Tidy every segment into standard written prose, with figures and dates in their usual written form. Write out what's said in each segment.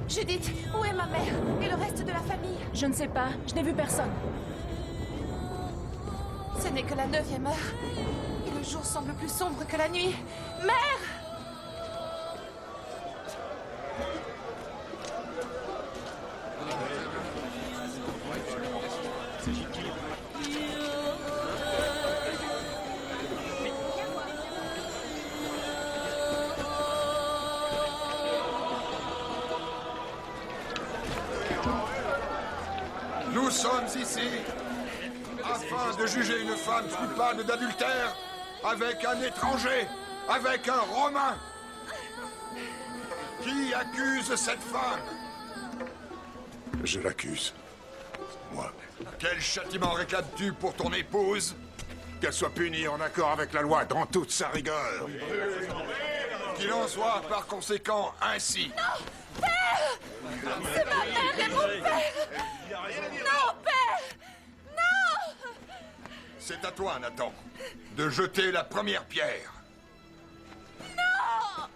Judith, où est ma mère? Et le reste de la famille? Je ne sais pas, je n'ai vu personne. Ce n'est que la 9e heure. Et le jour semble plus sombre que la nuit. Mère! Nous sommes ici afin de juger une femme coupable d'adultère avec un étranger, avec un Romain. Qui accuse cette femme? Je l'accuse. Moi. Quel châtiment réclames-tu pour ton épouse? Qu'elle soit punie en accord avec la loi dans toute sa rigueur. Qu'il en soit par conséquent ainsi. Non! Père! C'est ma mère et mon père! Non, père! Non! C'est à toi, Nathan, de jeter la première pierre. Non!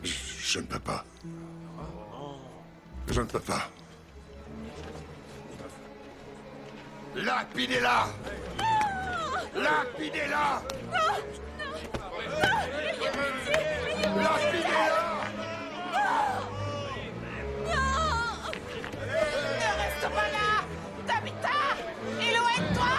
Je ne peux pas. Je ne peux pas. Lapidez-la! Lapidez-la! Lapidez-la! Ne reste pas là! Tabitha! Éloigne-toi!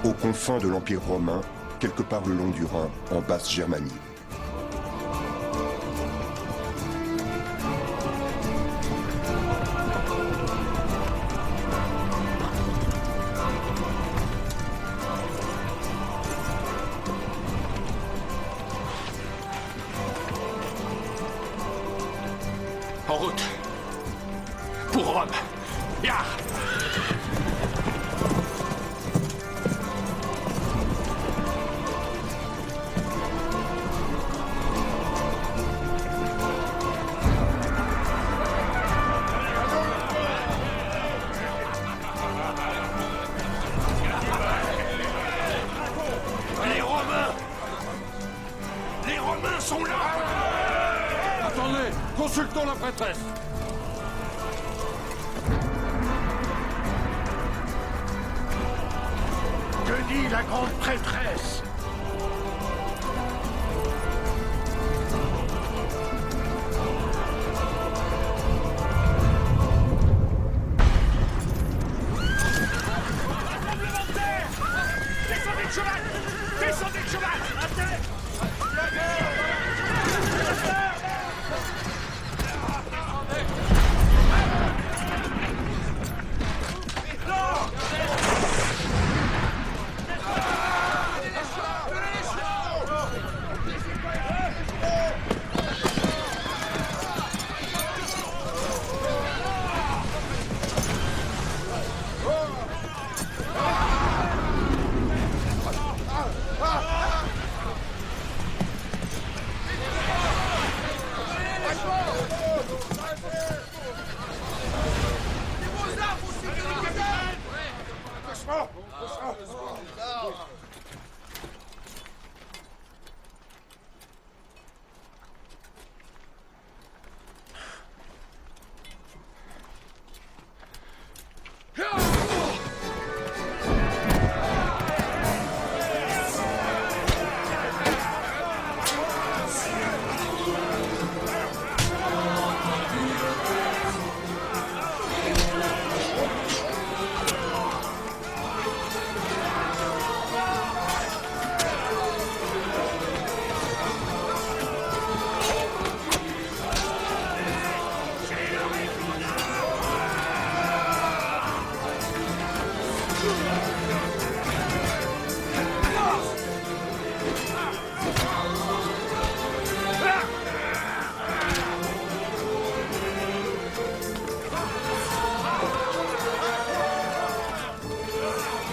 Aux confins de l'Empire romain, quelque part le long du Rhin, en Basse-Germanie. En route. Pour Rome. Ya! sont là! Attendez, consultons la prêtresse. Que dit la grande prêtresse? Descendez de cheval! Descendez de cheval! À terre!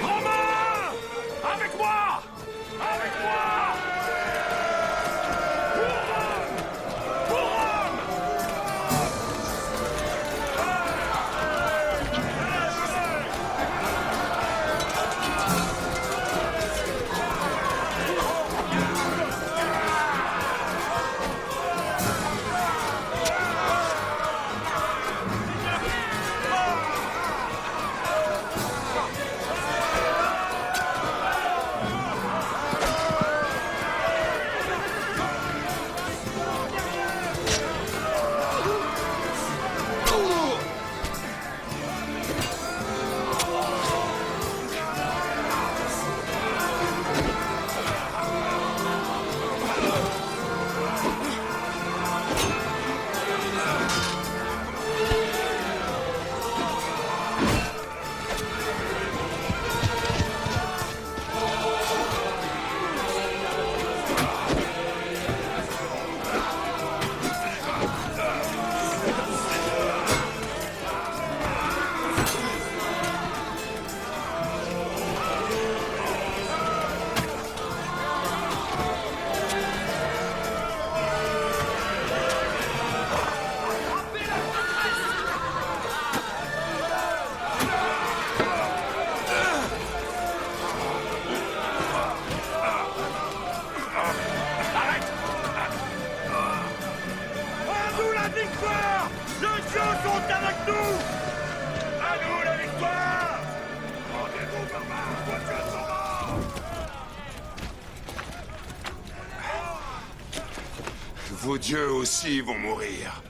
Romain! Avec moi! Avec moi! Pour Rome! Pour Rome! À nous la victoire! Les dieux sont avec nous! À nous la victoire! Rendez-vous, barbares! Vos dieux sont morts! Vos dieux aussi vont mourir.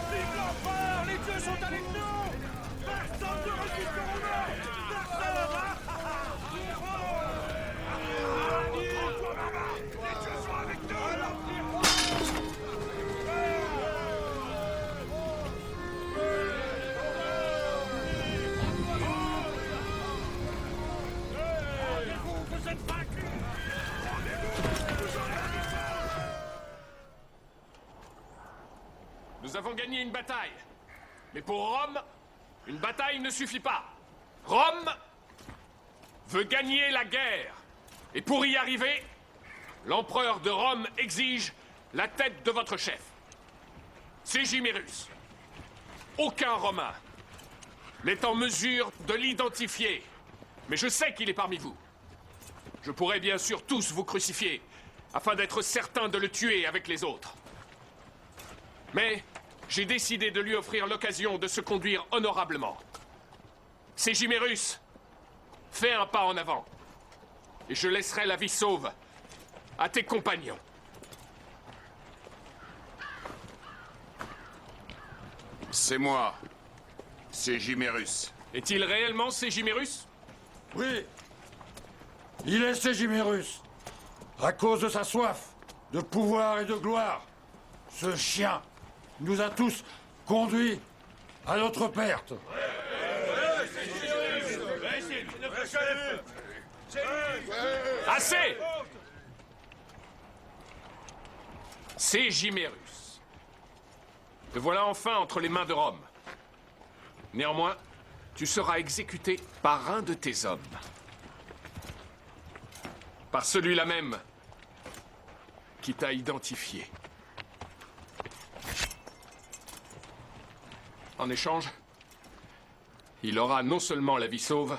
Vive l'empereur! Les dieux sont avec nous! Personne ne résiste aux Romains! Les dieux sont avec nous! Vous êtes vaincus! Nous avons gagné une bataille. Mais pour Rome, une bataille ne suffit pas. Rome veut gagner la guerre. Et pour y arriver, l'empereur de Rome exige la tête de votre chef. Ségimérus. aucun Romain n'est en mesure de l'identifier. Mais je sais qu'il est parmi vous. Je pourrais bien sûr tous vous crucifier, afin d'être certain de le tuer avec les autres. Mais j'ai décidé de lui offrir l'occasion de se conduire honorablement. Ségimérus, fais un pas en avant, et je laisserai la vie sauve à tes compagnons. C'est moi, Ségimérus. Est-il réellement Ségimérus? Oui. Il est Ségimérus. À cause de sa soif de pouvoir et de gloire. Ce chien nous a tous conduits à notre perte. Assez! Ségimérus. Te voilà enfin entre les mains de Rome. Néanmoins, tu seras exécuté par un de tes hommes. Par celui-là même qui t'a identifié. En échange, il aura non seulement la vie sauve,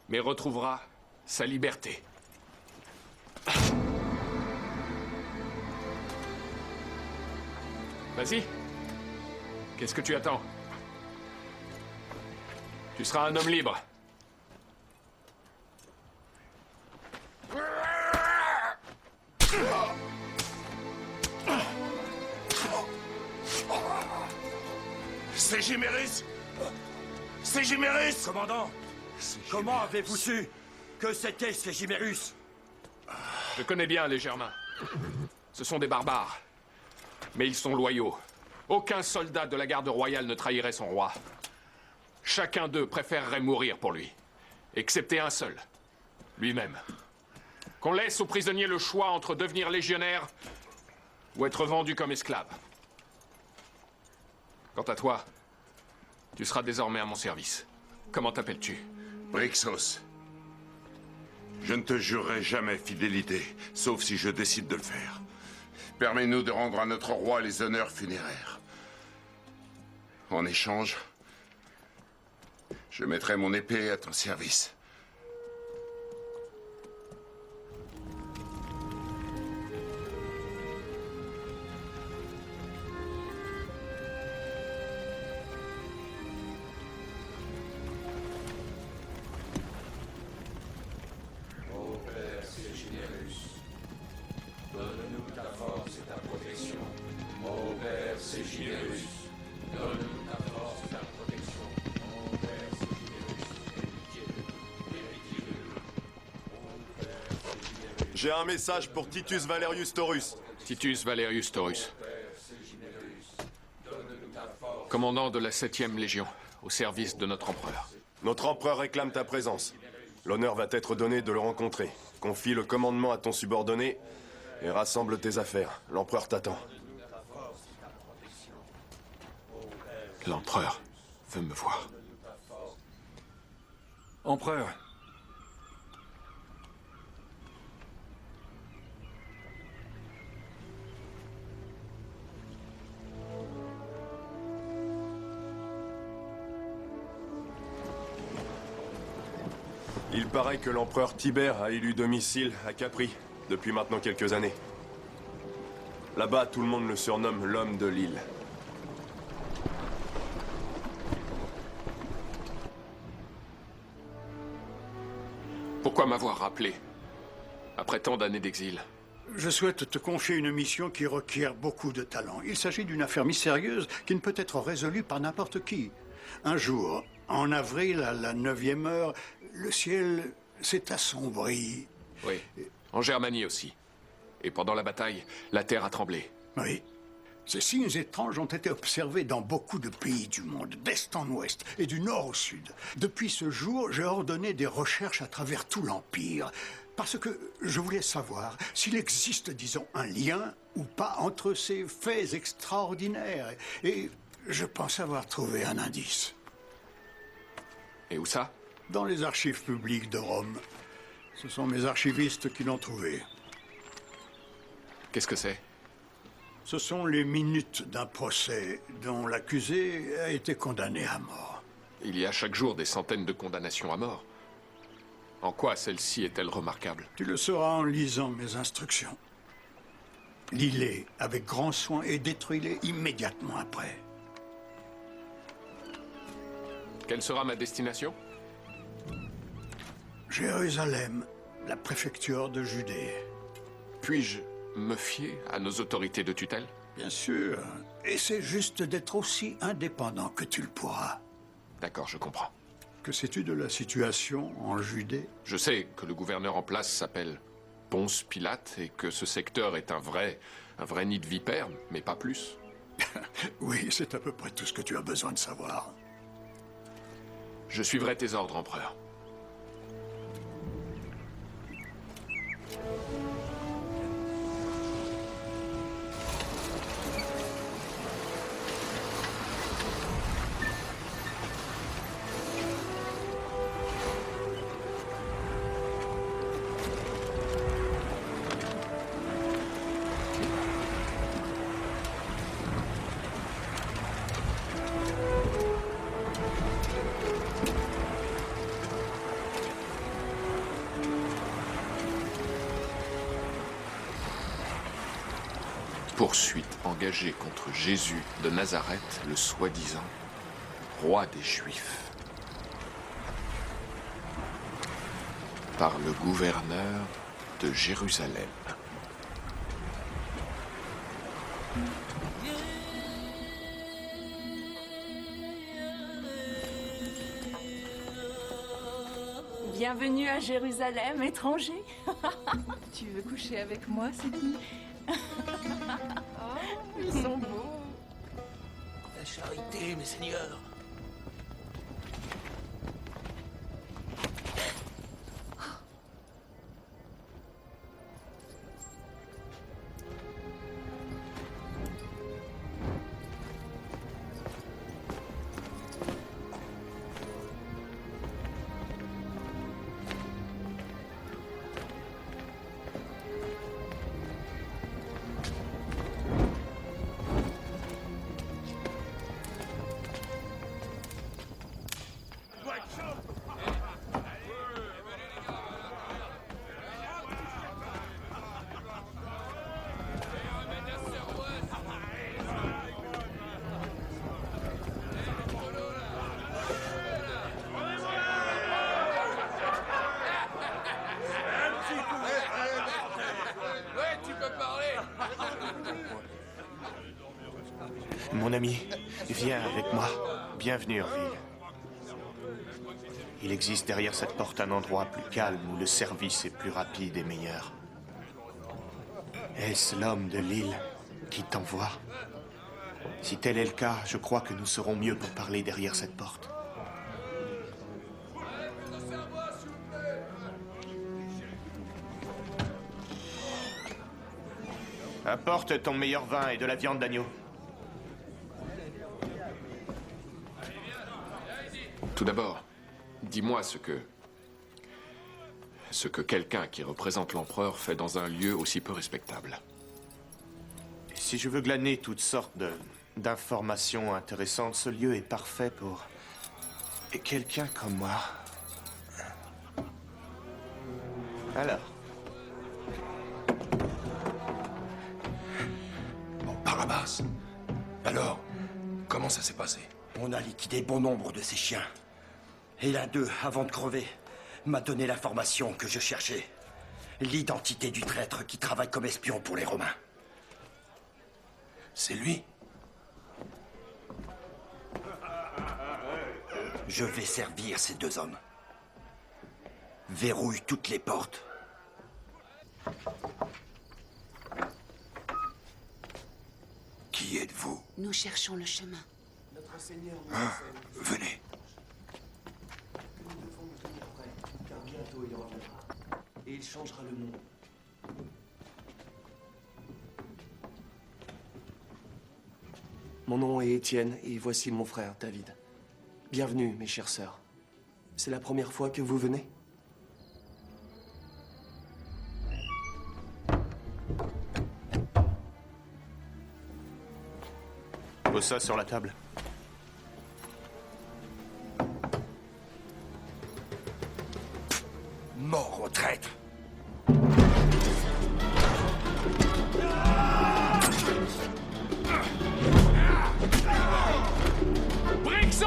mais retrouvera sa liberté. Vas-y. Qu'est-ce que tu attends? Tu seras un homme libre. Ségimérus! Ségimérus! Commandant, comment avez-vous su que c'était Ségimérus? Je connais bien les Germains. Ce sont des barbares. Mais ils sont loyaux. Aucun soldat de la garde royale ne trahirait son roi. Chacun d'eux préférerait mourir pour lui. Excepté un seul. Lui-même. Qu'on laisse aux prisonniers le choix entre devenir légionnaire ou être vendu comme esclave. Quant à toi, tu seras désormais à mon service. Comment t'appelles-tu? Brixos. Je ne te jurerai jamais fidélité, sauf si je décide de le faire. Permets-nous de rendre à notre roi les honneurs funéraires. En échange, je mettrai mon épée à ton service. J'ai un message pour Titus Valerius Taurus. Titus Valerius Taurus. Commandant de la 7e Légion, au service de notre empereur. Notre empereur réclame ta présence. L'honneur va t'être donné de le rencontrer. Confie le commandement à ton subordonné et rassemble tes affaires. L'empereur t'attend. L'empereur veut me voir. Empereur, Il paraît que l'empereur Tibère a élu domicile à Capri depuis maintenant quelques années. Là-bas, tout le monde le surnomme l'homme de l'île. Pourquoi m'avoir rappelé après tant d'années d'exil? Je souhaite te confier une mission qui requiert beaucoup de talent. Il s'agit d'une affaire mystérieuse qui ne peut être résolue par n'importe qui. Un jour, en avril, à la 9e heure, le ciel s'est assombri. Oui, en Germanie aussi. Et pendant la bataille, la terre a tremblé. Oui. Ces signes étranges ont été observés dans beaucoup de pays du monde, d'est en ouest et du nord au sud. Depuis ce jour, j'ai ordonné des recherches à travers tout l'Empire, parce que je voulais savoir s'il existe, disons, un lien ou pas entre ces faits extraordinaires. Et je pense avoir trouvé un indice. Et où ça? Dans les archives publiques de Rome. Ce sont mes archivistes qui l'ont trouvé. Qu'est-ce que c'est? Ce sont les minutes d'un procès dont l'accusé a été condamné à mort. Il y a chaque jour des centaines de condamnations à mort. En quoi celle-ci est-elle remarquable? Tu le sauras en lisant mes instructions. Lis-les avec grand soin et détruis-les immédiatement après. Quelle sera ma destination? Jérusalem, la préfecture de Judée. Puis-je me fier à nos autorités de tutelle? Bien sûr. Essaie juste d'être aussi indépendant que tu le pourras. D'accord, je comprends. Que sais-tu de la situation en Judée? Je sais que le gouverneur en place s'appelle Ponce Pilate et que ce secteur est un vrai nid de vipères, mais pas plus. Oui, c'est à peu près tout ce que tu as besoin de savoir. Je suivrai tes ordres, empereur. Poursuite engagée contre Jésus de Nazareth, le soi-disant roi des Juifs. Par le gouverneur de Jérusalem. Bienvenue à Jérusalem, étranger. Tu veux coucher avec moi, Sydney? Oh, ils sont beaux. La charité, mes seigneurs. Mon ami, viens avec moi. Bienvenue en ville. Il existe derrière cette porte un endroit plus calme où le service est plus rapide et meilleur. Est-ce l'homme de l'île qui t'envoie? Si tel est le cas, je crois que nous serons mieux pour parler derrière cette porte. Apporte ton meilleur vin et de la viande d'agneau. Tout d'abord, dis-moi ce que quelqu'un qui représente l'empereur fait dans un lieu aussi peu respectable. Si je veux glaner toutes sortes d'informations intéressantes, ce lieu est parfait pour quelqu'un comme moi. Alors? Bon, Barabbas. Alors, comment ça s'est passé? On a liquidé bon nombre de ces chiens. Et l'un d'eux, avant de crever, m'a donné l'information que je cherchais. L'identité du traître qui travaille comme espion pour les Romains. C'est lui? Je vais servir ces deux hommes. Verrouille toutes les portes. Qui êtes-vous? Nous cherchons le chemin. Ah, venez. Car bientôt il reviendra. Et il changera le monde. Mon nom est Étienne et voici mon frère David. Bienvenue, mes chères sœurs. C'est la première fois que vous venez? Pose ça sur la table. Mort au traître. Brixos!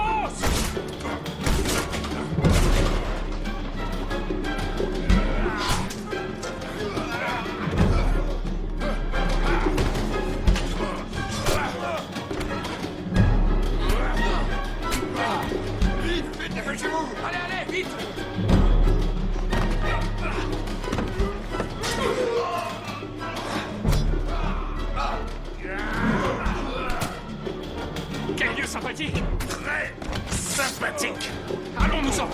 Vite, vite, dépêchez-vous! Allez, allez, vite! Quel lieu sympathique! Très sympathique. Allons-nous-en!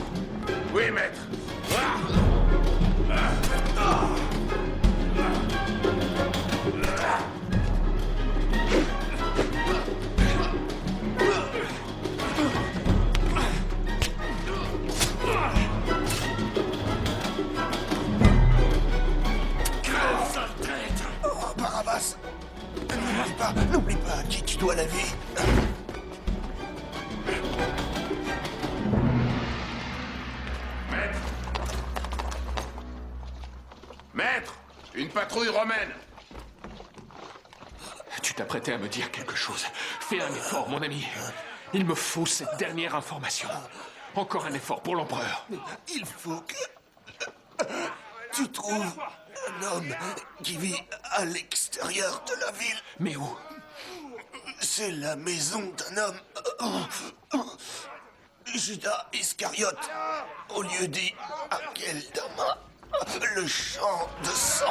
Oui, maître. Oh, Barabbas. N'oublie pas à qui tu dois la vie. Maître. Maître, une patrouille romaine. Tu t'apprêtais à me dire quelque chose. Fais un effort, mon ami. Il me faut cette dernière information. Encore un effort pour l'empereur. Il faut que tu trouves un homme qui vit à l'extérieur de la ville. Mais où? C'est la maison d'un homme. Judas Iscariote, au lieu dit Akeldama, le champ de sang.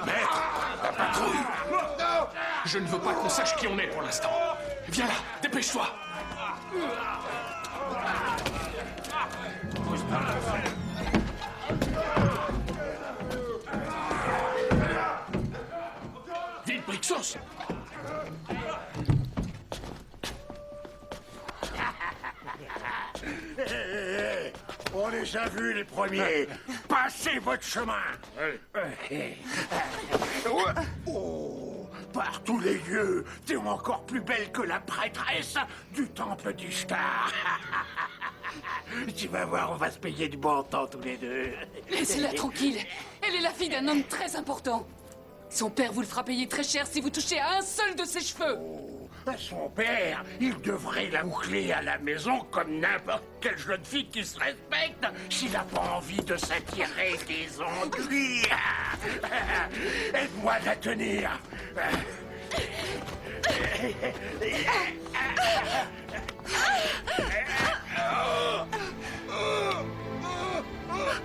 Maître, la patrouille. Je ne veux pas qu'on sache qui on est pour l'instant. Viens là, dépêche-toi. Vite, Brixos! On les a vus, les premiers. Passez votre chemin. Oh, par tous les lieux, t'es encore plus belle que la prêtresse du temple d'Ishtar. Tu vas voir, on va se payer du bon temps tous les deux. Laissez-la tranquille. Elle est la fille d'un homme très important. Son père vous le fera payer très cher si vous touchez à un seul de ses cheveux. Son père, il devrait la boucler à la maison comme n'importe quelle jeune fille qui se respecte s'il n'a pas envie de s'attirer des ennuis. Aide-moi à la tenir.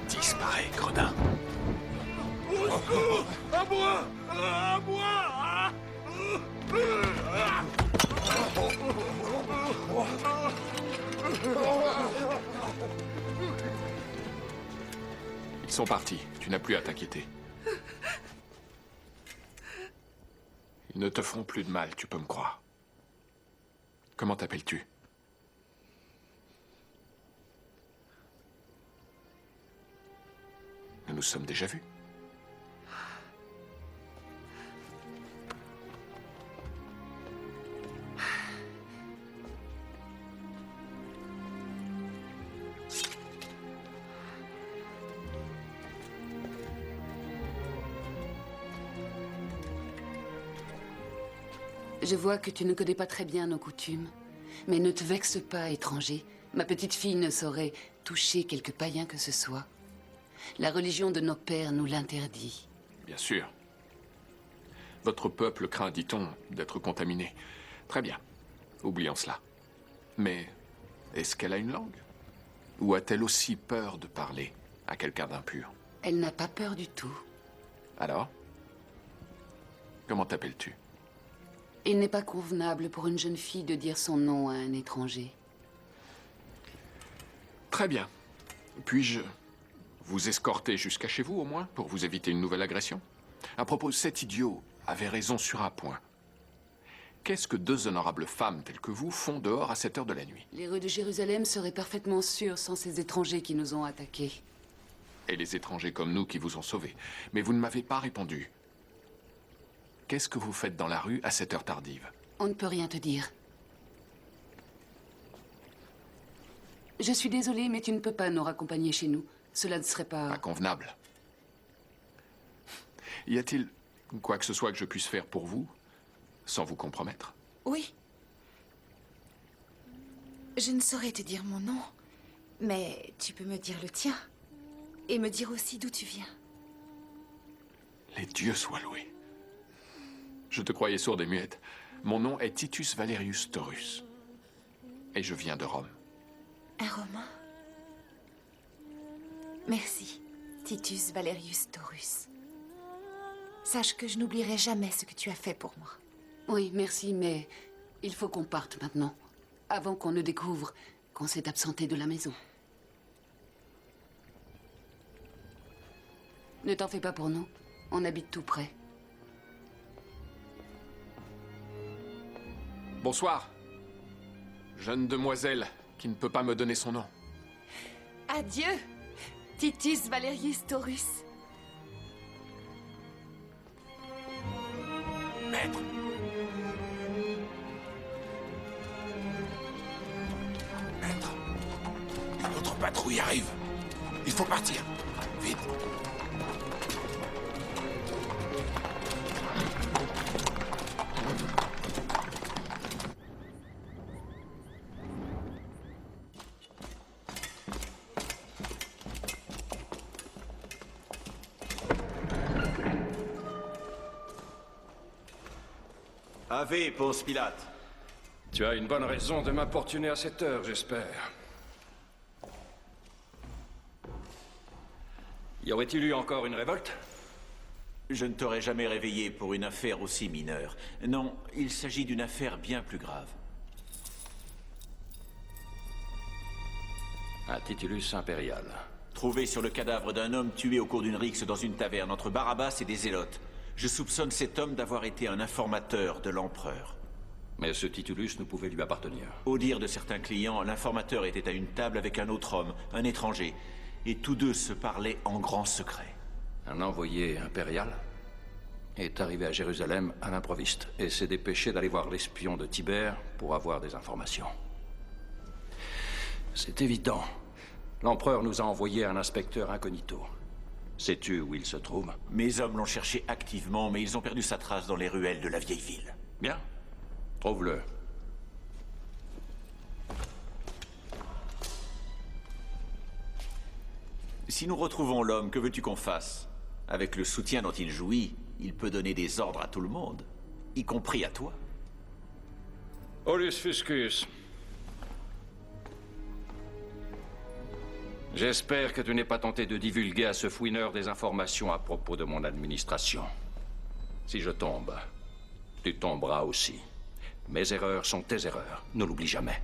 Disparais, gredin. À moi! À moi! Ils sont partis. Tu n'as plus à t'inquiéter. Ils ne te feront plus de mal, tu peux me croire. Comment t'appelles-tu? Nous nous sommes déjà vus. Je vois que tu ne connais pas très bien nos coutumes. Mais ne te vexe pas, étranger. Ma petite fille ne saurait toucher quelque païen que ce soit. La religion de nos pères nous l'interdit. Bien sûr. Votre peuple craint, dit-on, d'être contaminé. Très bien. Oublions cela. Mais est-ce qu'elle a une langue? Ou a-t-elle aussi peur de parler à quelqu'un d'impur? Elle n'a pas peur du tout. Alors? Comment t'appelles-tu? Il n'est pas convenable pour une jeune fille de dire son nom à un étranger. Très bien. Puis-je vous escorter jusqu'à chez vous, au moins, pour vous éviter une nouvelle agression? À propos, cet idiot avait raison sur un point. Qu'est-ce que deux honorables femmes telles que vous font dehors à cette heure de la nuit? Les rues de Jérusalem seraient parfaitement sûres sans ces étrangers qui nous ont attaqués. et les étrangers comme nous qui vous ont sauvés. Mais vous ne m'avez pas répondu. Qu'est-ce que vous faites dans la rue à cette heure tardive? On ne peut rien te dire. Je suis désolée, mais tu ne peux pas nous raccompagner chez nous. Cela ne serait pas... Convenable. Y a-t-il quoi que ce soit que je puisse faire pour vous, sans vous compromettre? Oui. Je ne saurais te dire mon nom, mais tu peux me dire le tien. Et me dire aussi d'où tu viens. Les dieux soient loués. Je te croyais sourde et muette. Mon nom est Titus Valerius Taurus. Et je viens de Rome. Un Romain? Merci, Titus Valerius Taurus. Sache que je n'oublierai jamais ce que tu as fait pour moi. Oui, merci, mais il faut qu'on parte maintenant. Avant qu'on ne découvre qu'on s'est absenté de la maison. Ne t'en fais pas pour nous. On habite tout près. Bonsoir. Jeune demoiselle qui ne peut pas me donner son nom. Adieu, Titus Valerius Taurus. Maître! Maître! Une autre patrouille arrive. Il faut partir. Vite! Ave, Ponce Pilate. Tu as une bonne raison de m'importuner à cette heure, j'espère. Y aurait-il eu encore une révolte? Je ne t'aurais jamais réveillé pour une affaire aussi mineure. Non, il s'agit d'une affaire bien plus grave. Un titulus impérial. Trouvé sur le cadavre d'un homme tué au cours d'une rixe dans une taverne entre Barabbas et des zélotes. Je soupçonne cet homme d'avoir été un informateur de l'empereur. Mais ce titulus ne pouvait lui appartenir. Au dire de certains clients, l'informateur était à une table avec un autre homme, un étranger, et tous deux se parlaient en grand secret. Un envoyé impérial est arrivé à Jérusalem à l'improviste et s'est dépêché d'aller voir l'espion de Tibère pour avoir des informations. C'est évident. L'empereur nous a envoyé un inspecteur incognito. Sais-tu où il se trouve? Mes hommes l'ont cherché activement, mais ils ont perdu sa trace dans les ruelles de la vieille ville. Bien. Trouve-le. Si nous retrouvons l'homme, que veux-tu qu'on fasse? Avec le soutien dont il jouit, il peut donner des ordres à tout le monde, y compris à toi. Aulus Fuscus. J'espère que tu n'es pas tenté de divulguer à ce fouineur des informations à propos de mon administration. Si je tombe, tu tomberas aussi. Mes erreurs sont tes erreurs. Ne l'oublie jamais.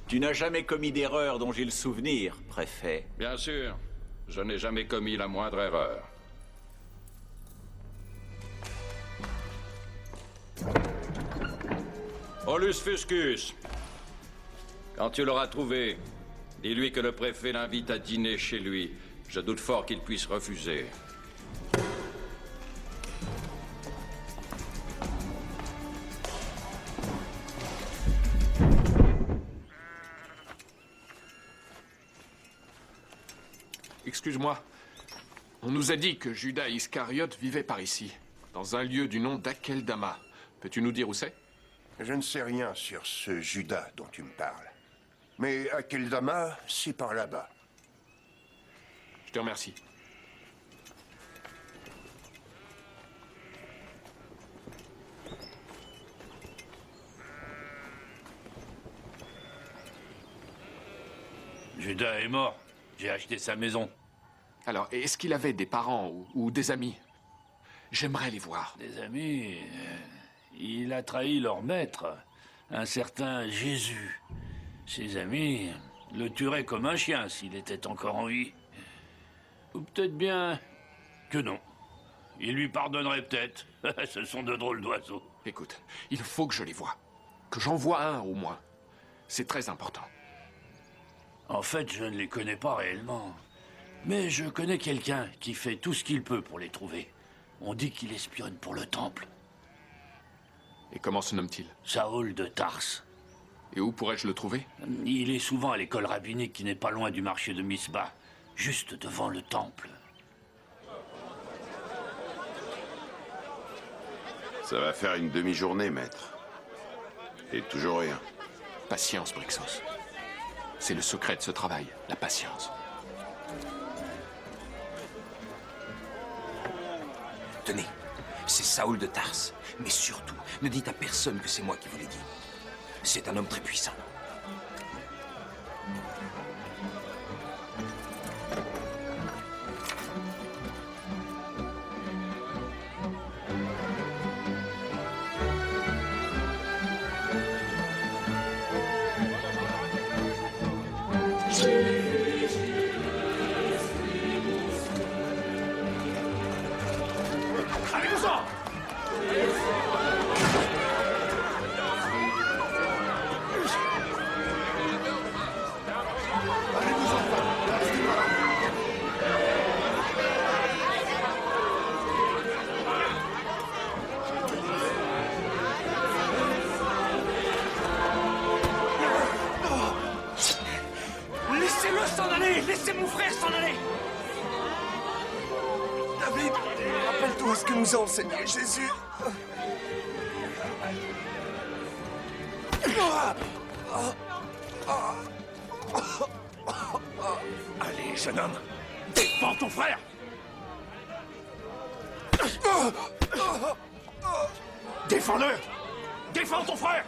Tu n'as jamais commis d'erreur dont j'ai le souvenir, préfet. Bien sûr. Je n'ai jamais commis la moindre erreur. Aulus Fuscus, quand tu l'auras trouvé, dis-lui que le préfet l'invite à dîner chez lui. Je doute fort qu'il puisse refuser. Excuse-moi. On nous a dit que Judas Iscariote vivait par ici, dans un lieu du nom d'Akeldama. Peux-tu nous dire où c'est? Je ne sais rien sur ce Judas dont tu me parles. Mais Akeldama, c'est par là-bas. Je te remercie. Judas est mort. J'ai acheté sa maison. Alors, est-ce qu'il avait des parents ou des amis? J'aimerais les voir. Des amis... il a trahi leur maître, un certain Jésus. Ses amis le tueraient comme un chien s'il était encore en vie. Ou peut-être bien que non. Il lui pardonnerait peut-être. Ce sont de drôles d'oiseaux. Écoute, il faut que je les voie. Que j'en voie un au moins. C'est très important. En fait, je ne les connais pas réellement. Mais je connais quelqu'un qui fait tout ce qu'il peut pour les trouver. On dit qu'il espionne pour le temple. Et comment se nomme-t-il? Saoul de Tarse. Et où pourrais-je le trouver? Il est souvent à l'école rabbinique qui n'est pas loin du marché de Misbah, juste devant le temple. Ça va faire une demi-journée, maître. Et toujours rien. Patience, Brixos. C'est le secret de ce travail, la patience. Tenez, c'est Saoul de Tarse. Mais surtout, ne dites à personne que c'est moi qui vous l'ai dit. C'est un homme très puissant. Allez-vous-en! Laissez-le s'en aller! Laissez mon frère s'en aller! David, rappelle-toi ce que nous a enseigné Jésus. Allez, jeune homme, défends ton frère! Défends-le! Défends ton frère!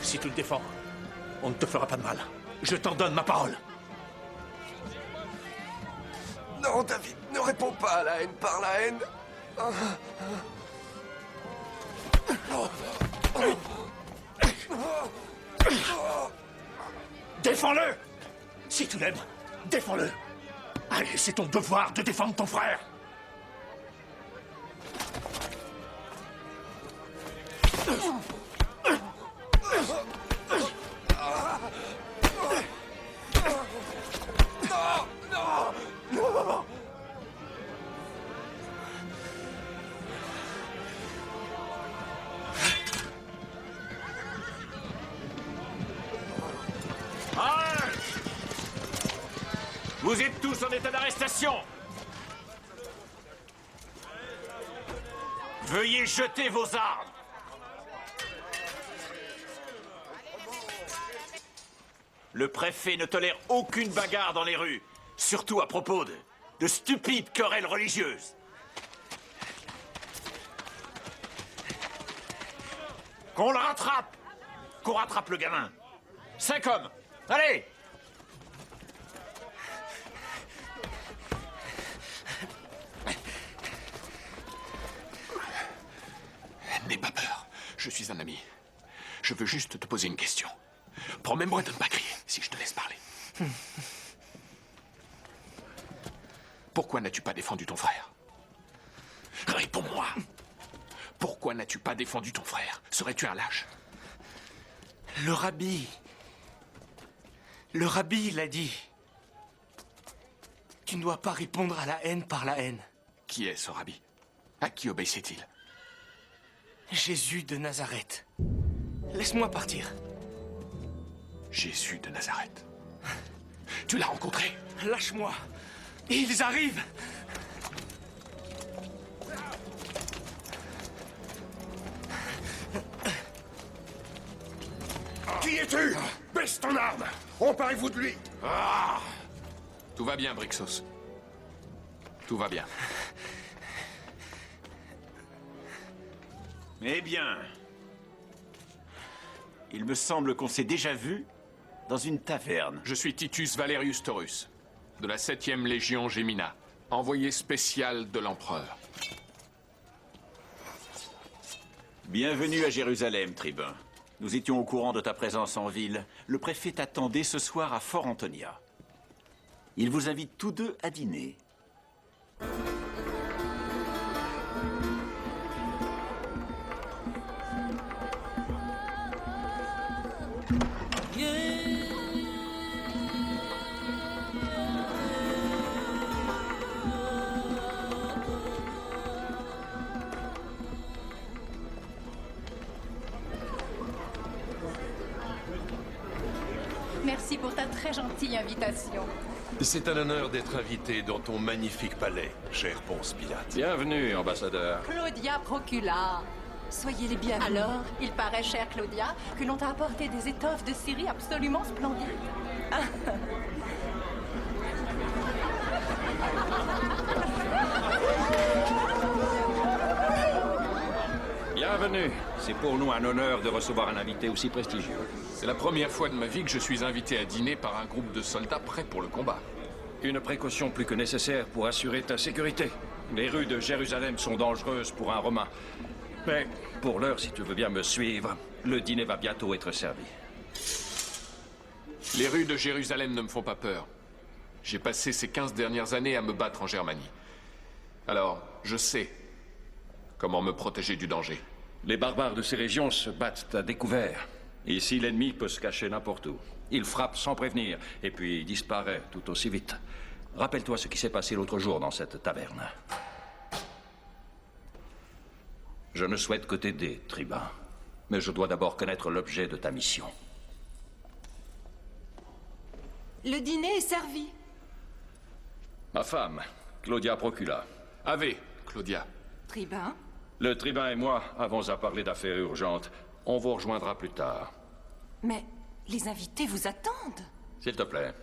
Si tu le défends, on ne te fera pas de mal. Je t'en donne ma parole. Non, David, ne réponds pas à la haine par la haine. Défends-le! Si tu l'aimes, défends-le! Allez, c'est ton devoir de défendre ton frère! Non! Vous êtes tous en état d'arrestation. Veuillez jeter vos armes. Le préfet ne tolère aucune bagarre dans les rues, surtout à propos de stupides querelles religieuses. Qu'on le rattrape! Qu'on rattrape le gamin! 5 hommes! Allez! N'aie pas peur, je suis un ami. Je veux juste te poser une question. Promets-moi de ne pas crier si je te laisse parler. Pourquoi n'as-tu pas défendu ton frère? Réponds-moi. Pourquoi n'as-tu pas défendu ton frère? Serais-tu un lâche? Le rabbi l'a dit. Tu ne dois pas répondre à la haine par la haine. Qui est ce rabbi? À qui obéissait-il? Jésus de Nazareth. Laisse-moi partir. Jésus de Nazareth. Tu l'as rencontré? Lâche-moi. Ils arrivent. Qui es-tu? Baisse ton arme! Emparez-vous de lui! Ah! Tout va bien, Brixos. Tout va bien. Eh bien, il me semble qu'on s'est déjà vu dans une taverne. Je suis Titus Valerius Taurus, de la 7e Légion Gemina, envoyé spécial de l'empereur. Bienvenue à Jérusalem, tribun. Nous étions au courant de ta présence en ville. Le préfet t'attendait ce soir à Fort Antonia. Ils vous invitent tous deux à dîner. Merci pour ta très gentille invitation. C'est un honneur d'être invité dans ton magnifique palais, cher Ponce Pilate. Bienvenue, ambassadeur. Claudia Procula. Soyez les bienvenus. Alors, il paraît, chère Claudia, que l'on t'a apporté des étoffes de Syrie absolument splendides. Bienvenue. C'est pour nous un honneur de recevoir un invité aussi prestigieux. C'est la première fois de ma vie que je suis invité à dîner par un groupe de soldats prêts pour le combat. Une précaution plus que nécessaire pour assurer ta sécurité. Les rues de Jérusalem sont dangereuses pour un Romain. Mais pour l'heure, si tu veux bien me suivre, le dîner va bientôt être servi. Les rues de Jérusalem ne me font pas peur. J'ai passé ces 15 dernières années à me battre en Germanie. Alors, je sais comment me protéger du danger. Les barbares de ces régions se battent à découvert. Ici, l'ennemi peut se cacher n'importe où. Il frappe sans prévenir, et puis disparaît tout aussi vite. Rappelle-toi ce qui s'est passé l'autre jour dans cette taverne. Je ne souhaite que t'aider, tribun. Mais je dois d'abord connaître l'objet de ta mission. Le dîner est servi. Ma femme, Claudia Procula. Ave, Claudia. Tribun. Le tribun et moi avons à parler d'affaires urgentes. On vous rejoindra plus tard. Mais les invités vous attendent. S'il te plaît.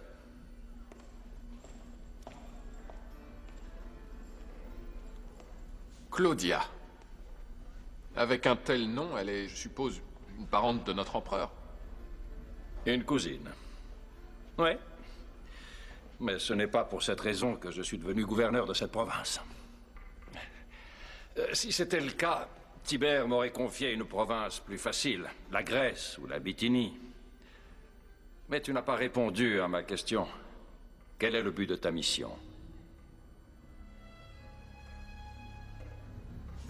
Claudia. Avec un tel nom, elle est, je suppose, une parente de notre empereur. Une cousine. Ouais. Mais ce n'est pas pour cette raison que je suis devenu gouverneur de cette province. Si c'était le cas, Tibère m'aurait confié une province plus facile, la Grèce ou la Bithynie. Mais tu n'as pas répondu à ma question. Quel est le but de ta mission?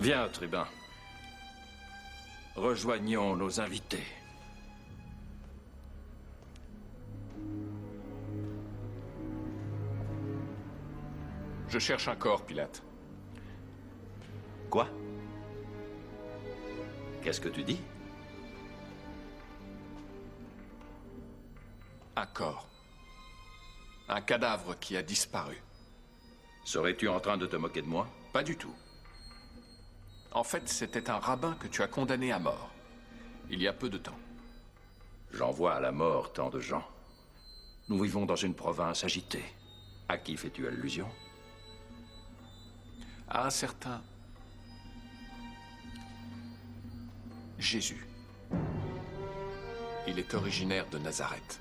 Viens, tribun. Rejoignons nos invités. Je cherche un corps, Pilate. Quoi? Qu'est-ce que tu dis? Un corps. Un cadavre qui a disparu. Serais-tu en train de te moquer de moi? Pas du tout. En fait, c'était un rabbin que tu as condamné à mort. Il y a peu de temps. J'envoie à la mort tant de gens. Nous vivons dans une province agitée. À qui fais-tu allusion? À un certain Jésus. Il est originaire de Nazareth.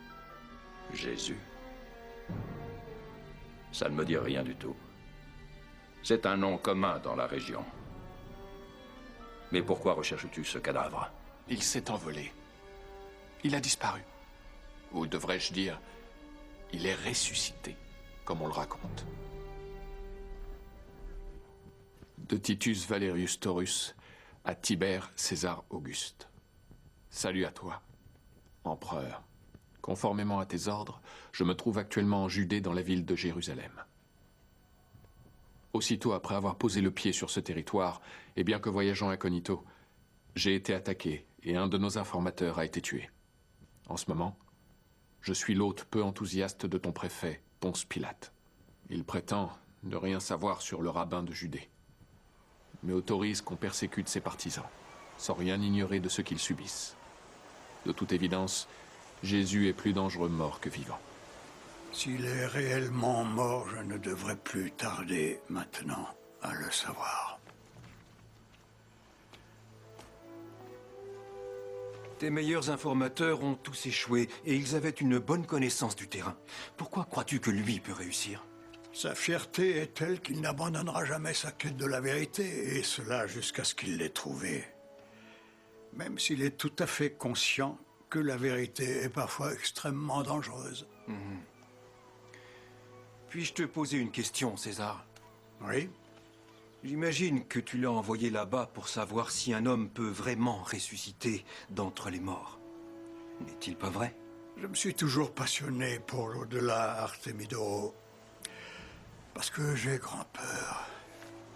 Jésus? Ça ne me dit rien du tout. C'est un nom commun dans la région. Mais pourquoi recherches-tu ce cadavre? Il s'est envolé. Il a disparu. Ou devrais-je dire, il est ressuscité, comme on le raconte. De Titus Valerius Taurus à Tibère César Auguste. Salut à toi, empereur. Conformément à tes ordres, je me trouve actuellement en Judée dans la ville de Jérusalem. Aussitôt après avoir posé le pied sur ce territoire, et bien que voyageant incognito, j'ai été attaqué et un de nos informateurs a été tué. En ce moment, je suis l'hôte peu enthousiaste de ton préfet, Ponce Pilate. Il prétend ne rien savoir sur le rabbin de Judée, mais autorise qu'on persécute ses partisans, sans rien ignorer de ce qu'ils subissent. De toute évidence, Jésus est plus dangereux mort que vivant. S'il est réellement mort, je ne devrais plus tarder maintenant à le savoir. Tes meilleurs informateurs ont tous échoué et ils avaient une bonne connaissance du terrain. Pourquoi crois-tu que lui peut réussir? Sa fierté est telle qu'il n'abandonnera jamais sa quête de la vérité, et cela jusqu'à ce qu'il l'ait trouvée. Même s'il est tout à fait conscient que la vérité est parfois extrêmement dangereuse. Puis-je te poser une question, César? Oui? J'imagine que tu l'as envoyé là-bas pour savoir si un homme peut vraiment ressusciter d'entre les morts. N'est-il pas vrai? Je me suis toujours passionné pour l'au-delà, Artemidoro. Parce que j'ai grand peur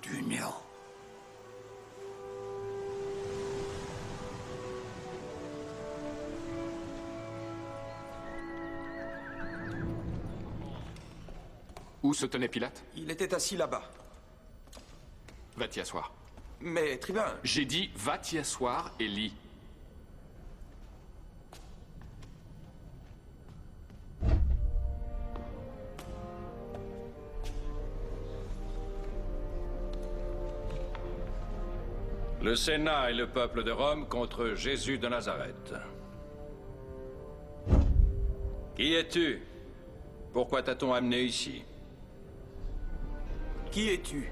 du néant. Où se tenait Pilate? Il était assis là-bas. Va t'y asseoir. Mais, tribun... J'ai dit, va t'y asseoir et lis. Le Sénat et le peuple de Rome contre Jésus de Nazareth. Qui es-tu? Pourquoi t'a-t-on amené ici? Qui es-tu?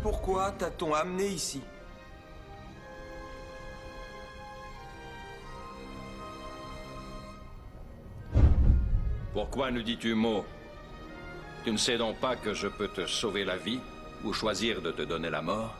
Pourquoi t'a-t-on amené ici? Pourquoi nous dis-tu mot? Tu ne sais donc pas que je peux te sauver la vie ou choisir de te donner la mort?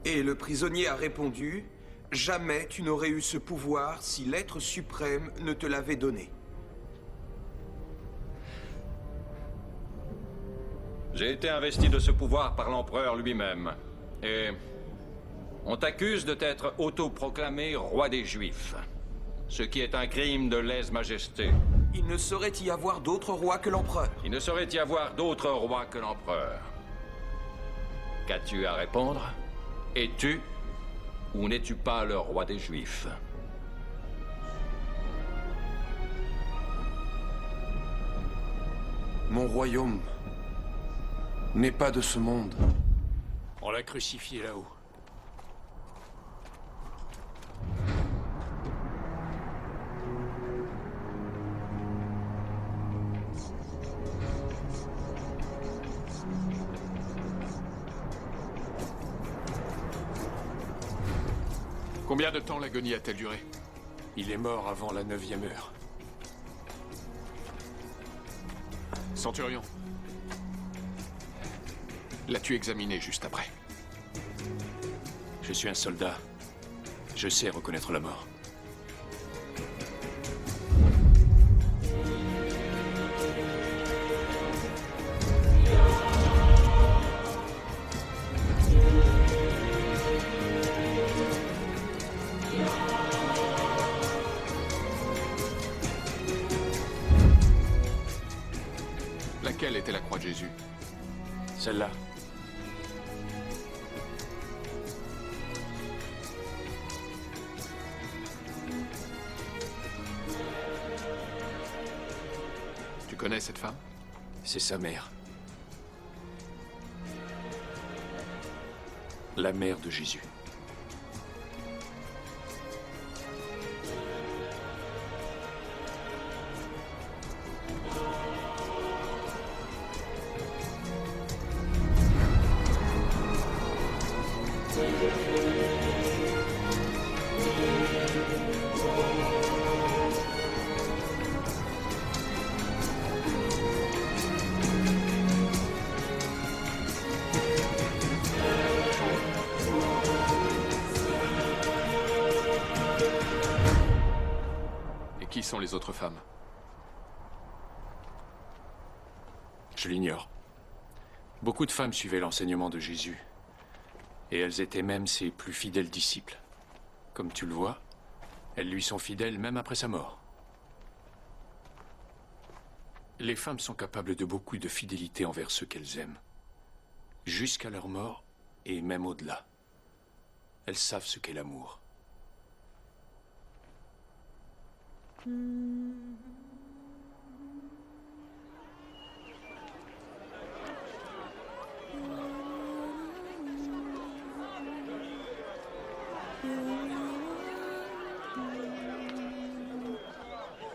Et le prisonnier a répondu, « Jamais tu n'aurais eu ce pouvoir si l'être suprême ne te l'avait donné. » J'ai été investi de ce pouvoir par l'empereur lui-même. Et on t'accuse de t'être autoproclamé roi des Juifs. Ce qui est un crime de lèse-majesté. Il ne saurait y avoir d'autre roi que l'empereur. Il ne saurait y avoir d'autre roi que l'empereur. Qu'as-tu à répondre? Es-tu ou n'es-tu pas le roi des Juifs? Mon royaume n'est pas de ce monde. On l'a crucifié là-haut. Combien de temps l'agonie a-t-elle duré? Il est mort avant la 9e heure. Centurion. L'as-tu examiné juste après? Je suis un soldat. Je sais reconnaître la mort. Laquelle était la croix de Jésus? Celle-là. Tu connais cette femme? C'est sa mère. La mère de Jésus. Qui sont les autres femmes? Je l'ignore. Beaucoup de femmes suivaient l'enseignement de Jésus. Et elles étaient même ses plus fidèles disciples. Comme tu le vois, elles lui sont fidèles même après sa mort. Les femmes sont capables de beaucoup de fidélité envers ceux qu'elles aiment. Jusqu'à leur mort et même au-delà. Elles savent ce qu'est l'amour.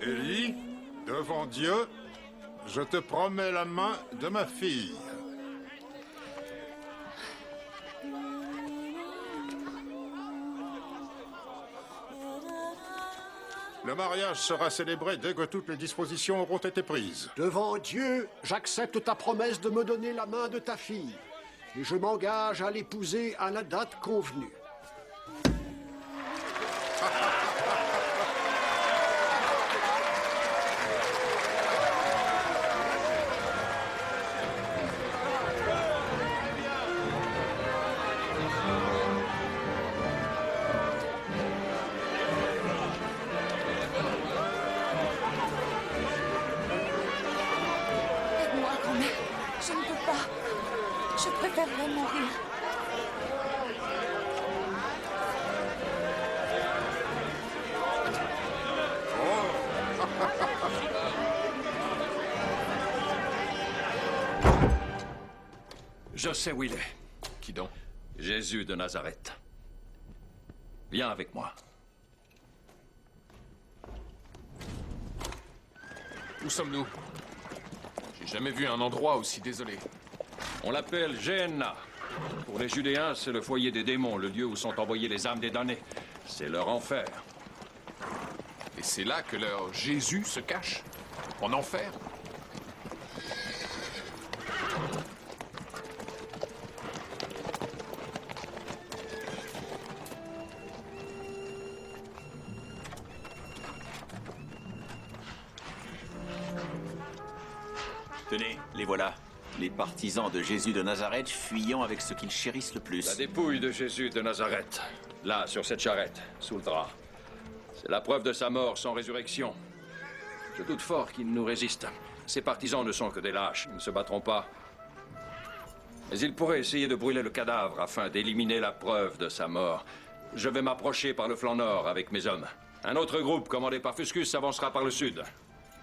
Élie, devant Dieu, je te promets la main de ma fille. Le mariage sera célébré dès que toutes les dispositions auront été prises. Devant Dieu, j'accepte ta promesse de me donner la main de ta fille. Et je m'engage à l'épouser à la date convenue. Aide-moi, grand-mère. Je ne peux pas. Je préférerais mourir. Je sais où il est. Qui donc? Jésus de Nazareth. Viens avec moi. Où sommes-nous? J'ai jamais vu un endroit aussi désolé. On l'appelle Gehenna. Pour les Judéens, c'est le foyer des démons, le lieu où sont envoyées les âmes des damnés. C'est leur enfer. Et c'est là que leur Jésus se cache? En enfer? Tenez, les voilà. Les partisans de Jésus de Nazareth fuyant avec ce qu'ils chérissent le plus. La dépouille de Jésus de Nazareth. Là, sur cette charrette, sous le drap. C'est la preuve de sa mort sans résurrection. Je doute fort qu'il nous résiste. Ses partisans ne sont que des lâches, ils ne se battront pas. Mais ils pourraient essayer de brûler le cadavre afin d'éliminer la preuve de sa mort. Je vais m'approcher par le flanc nord avec mes hommes. Un autre groupe, commandé par Fuscus, s'avancera par le sud,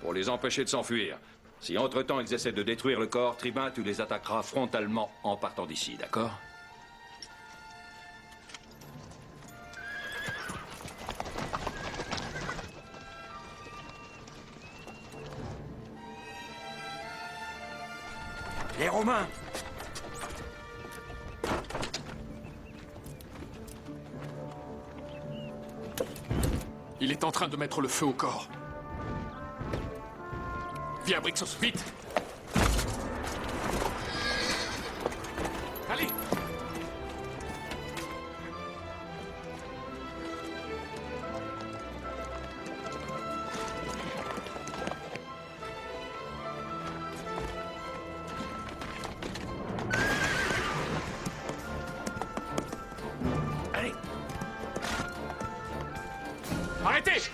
pour les empêcher de s'enfuir. Si entre-temps ils essaient de détruire le corps, Tribun, tu les attaqueras frontalement en partant d'ici, d'accord? Les Romains! Il est en train de mettre le feu au corps. Viens, Brixos, vite! Allez! Allez! Arrêtez!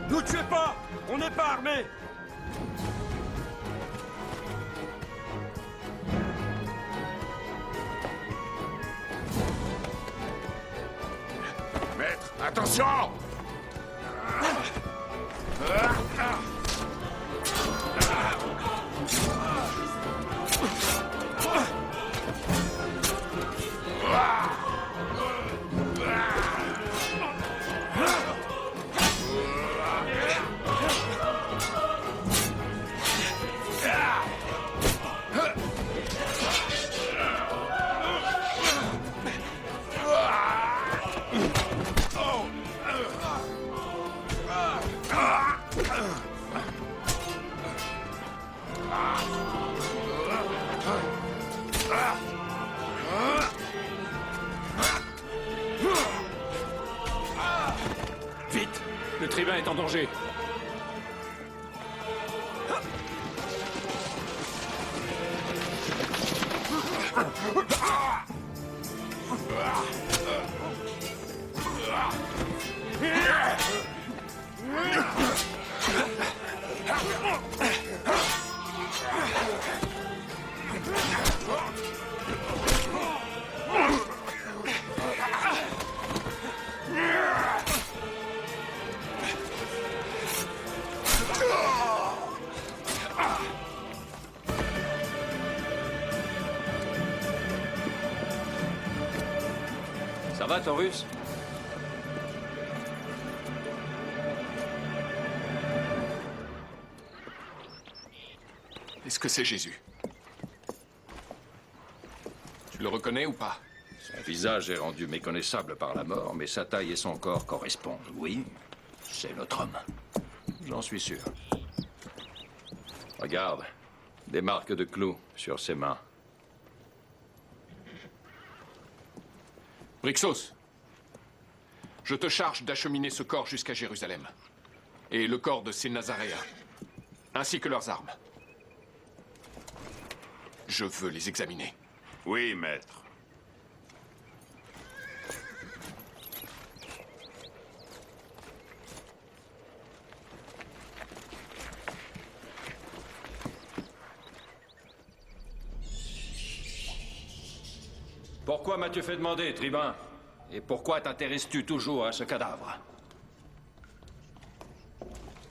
Nous tuez pas! On n'est pas armés! Maître, attention! Vite! Le tribun est en danger. Ça va, Taurus? Est-ce que c'est Jésus? Tu le reconnais ou pas? Son visage est rendu méconnaissable par la mort, mais sa taille et son corps correspondent. Oui, c'est notre homme. J'en suis sûr. Regarde, des marques de clous sur ses mains. Brixos, je te charge d'acheminer ce corps jusqu'à Jérusalem. Et le corps de ces Nazaréens, ainsi que leurs armes. Je veux les examiner. Oui, maître. Pourquoi m'as-tu fait demander, tribun? Et pourquoi t'intéresses-tu toujours à ce cadavre?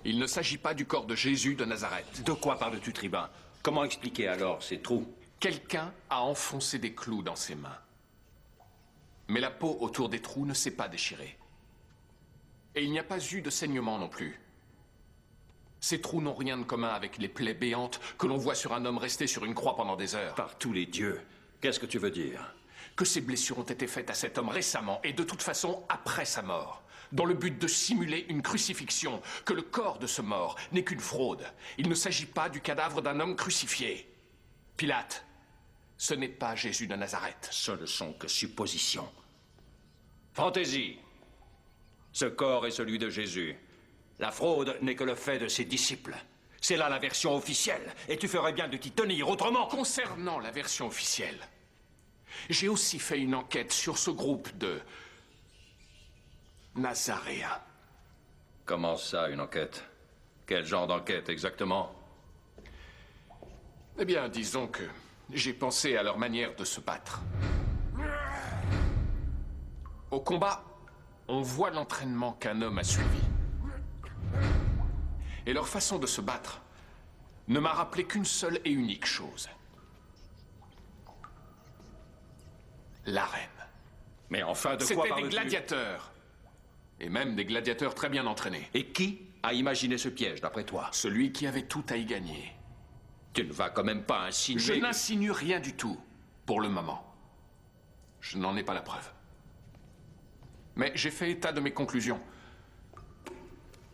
Il ne s'agit pas du corps de Jésus de Nazareth. De quoi parles-tu, tribun? Comment expliquer alors ces trous? Quelqu'un a enfoncé des clous dans ses mains. Mais la peau autour des trous ne s'est pas déchirée. Et il n'y a pas eu de saignement non plus. Ces trous n'ont rien de commun avec les plaies béantes que l'on voit sur un homme resté sur une croix pendant des heures. Par tous les dieux, qu'est-ce que tu veux dire? Que ces blessures ont été faites à cet homme récemment et de toute façon après sa mort, dans le but de simuler une crucifixion, que le corps de ce mort n'est qu'une fraude. Il ne s'agit pas du cadavre d'un homme crucifié. Pilate, ce n'est pas Jésus de Nazareth. Ce ne sont que suppositions. Fantaisie. Ce corps est celui de Jésus. La fraude n'est que le fait de ses disciples. C'est là la version officielle, et tu ferais bien de t'y tenir autrement. Concernant la version officielle, j'ai aussi fait une enquête sur ce groupe de Nazaréens. Comment ça, une enquête? Quel genre d'enquête exactement? Eh bien, disons que j'ai pensé à leur manière de se battre. Au combat, on voit l'entraînement qu'un homme a suivi. Et leur façon de se battre ne m'a rappelé qu'une seule et unique chose. L'arène. Mais enfin, de quoi C'était parles-tu? des gladiateurs. Et même des gladiateurs très bien entraînés. Et qui a imaginé ce piège, d'après toi? Celui qui avait tout à y gagner. Tu ne vas quand même pas insinuer... Je n'insinue rien du tout, pour le moment. Je n'en ai pas la preuve. Mais j'ai fait état de mes conclusions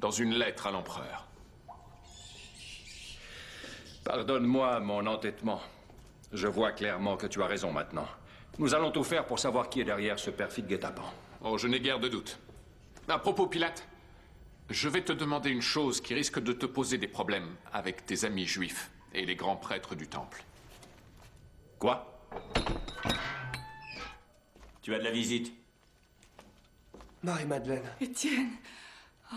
dans une lettre à l'empereur. Pardonne-moi mon entêtement. Je vois clairement que tu as raison maintenant. Nous allons tout faire pour savoir qui est derrière ce perfide guet-apens. Oh, je n'ai guère de doute. À propos, Pilate, je vais te demander une chose qui risque de te poser des problèmes avec tes amis juifs et les grands prêtres du temple. Quoi? Tu as de la visite. Marie-Madeleine. Étienne. Oh.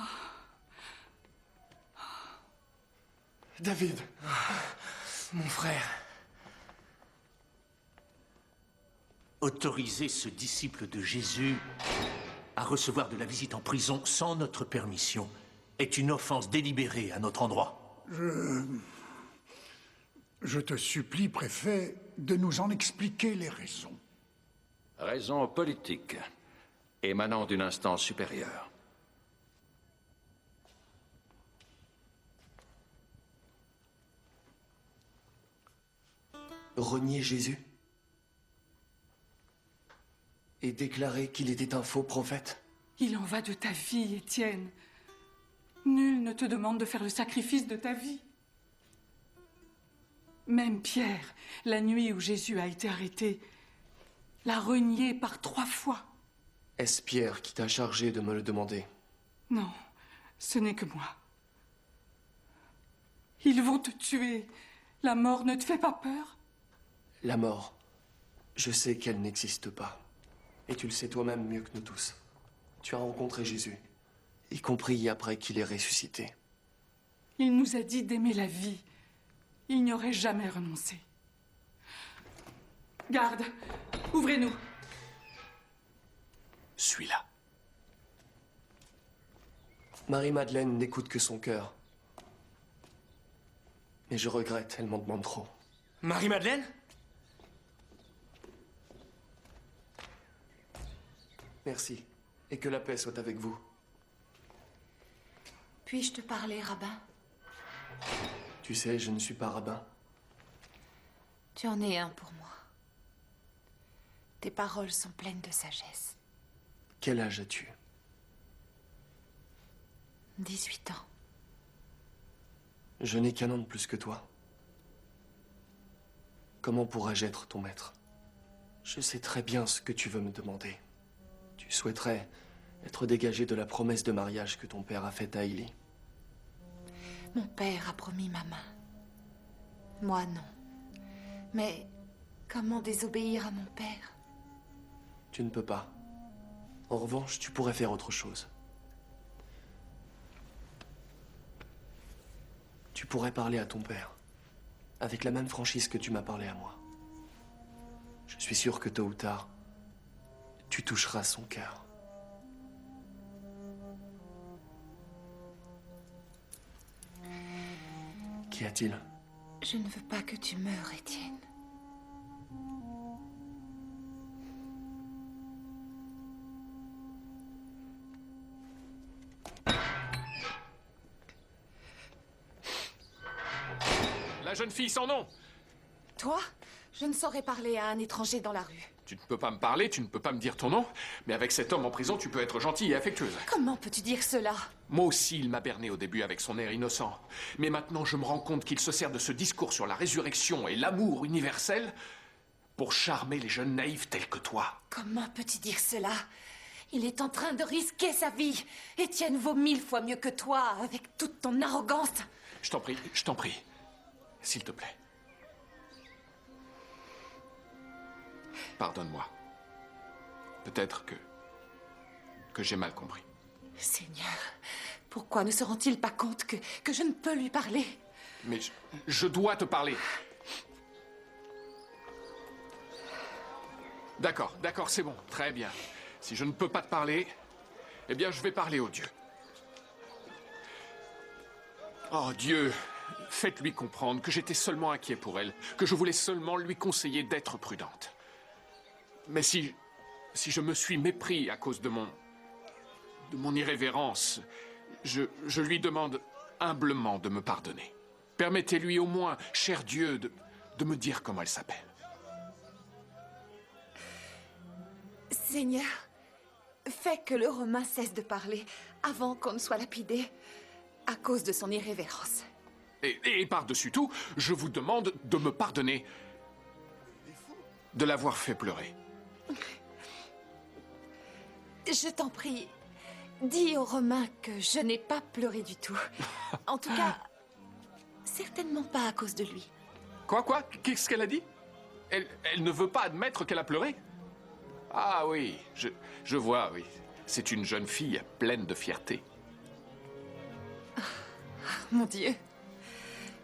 David. Mon frère. Autoriser ce disciple de Jésus à recevoir de la visite en prison sans notre permission est une offense délibérée à notre endroit. Je te supplie, préfet, de nous en expliquer les raisons. Raison politique, émanant d'une instance supérieure. Renier Jésus et déclarer qu'il était un faux prophète. Il en va de ta vie, Étienne. Nul ne te demande de faire le sacrifice de ta vie. Même Pierre, la nuit où Jésus a été arrêté, l'a renié par 3 fois. Est-ce Pierre qui t'a chargé de me le demander? Non, ce n'est que moi. Ils vont te tuer. La mort ne te fait pas peur? La mort, je sais qu'elle n'existe pas. Et tu le sais toi-même mieux que nous tous. Tu as rencontré Jésus, y compris après qu'il est ressuscité. Il nous a dit d'aimer la vie. Il n'y aurait jamais renoncé. Garde, ouvrez-nous. Suis-là. Marie-Madeleine n'écoute que son cœur. Mais je regrette, elle m'en demande trop. Marie-Madeleine? Merci, et que la paix soit avec vous. Puis-je te parler, rabbin? Tu sais, je ne suis pas rabbin. Tu en es un pour moi. Tes paroles sont pleines de sagesse. Quel âge as-tu? 18 ans. Je n'ai qu'un an de plus que toi. Comment pourrais-je être ton maître? Je sais très bien ce que tu veux me demander. Tu souhaiterais être dégagé de la promesse de mariage que ton père a faite à Hailey. Mon père a promis ma main. Moi, non. Mais comment désobéir à mon père? Tu ne peux pas. En revanche, tu pourrais faire autre chose. Tu pourrais parler à ton père, avec la même franchise que tu m'as parlé à moi. Je suis sûr que tôt ou tard, tu toucheras son cœur. Qu'y a-t-il? Je ne veux pas que tu meures, Étienne. La jeune fille sans nom! Toi, je ne saurais parler à un étranger dans la rue. Tu ne peux pas me parler, tu ne peux pas me dire ton nom, mais avec cet homme en prison, tu peux être gentille et affectueuse. Comment peux-tu dire cela? Moi aussi, il m'a berné au début avec son air innocent. Mais maintenant, je me rends compte qu'il se sert de ce discours sur la résurrection et l'amour universel pour charmer les jeunes naïfs tels que toi. Comment peux-tu dire cela? Il est en train de risquer sa vie. Étienne vaut 1000 fois mieux que toi, avec toute ton arrogance. Je t'en prie. S'il te plaît. Pardonne-moi. Peut-être que j'ai mal compris. Seigneur, pourquoi ne se rend-il pas compte que je ne peux lui parler? Mais je dois te parler. D'accord, c'est bon, très bien. Si je ne peux pas te parler, eh bien je vais parler au Dieu. Oh Dieu, faites-lui comprendre que j'étais seulement inquiet pour elle, que je voulais seulement lui conseiller d'être prudente. Mais si je me suis mépris à cause de mon irrévérence, je lui demande humblement de me pardonner. Permettez-lui au moins, cher Dieu, de me dire comment elle s'appelle. Seigneur, fais que le Romain cesse de parler avant qu'on ne soit lapidé à cause de son irrévérence. Et par-dessus tout, je vous demande de me pardonner de l'avoir fait pleurer. Je t'en prie, dis au Romain que je n'ai pas pleuré du tout. En tout cas, certainement pas à cause de lui. Quoi? Qu'est-ce qu'elle a dit? Elle ne veut pas admettre qu'elle a pleuré? Ah oui, je vois, oui. C'est une jeune fille pleine de fierté. Mon Dieu.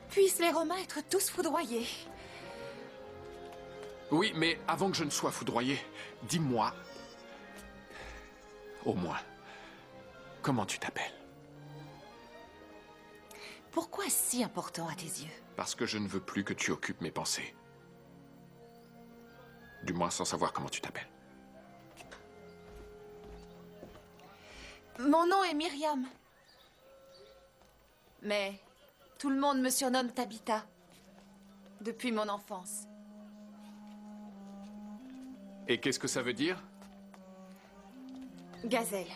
Puissent les Romains être tous foudroyés. Oui, mais avant que je ne sois foudroyé, dis-moi, au moins, comment tu t'appelles? Pourquoi est-ce si important à tes yeux? Parce que je ne veux plus que tu occupes mes pensées. Du moins sans savoir comment tu t'appelles. Mon nom est Myriam. Mais tout le monde me surnomme Tabitha. Depuis mon enfance. Et qu'est-ce que ça veut dire? Gazelle.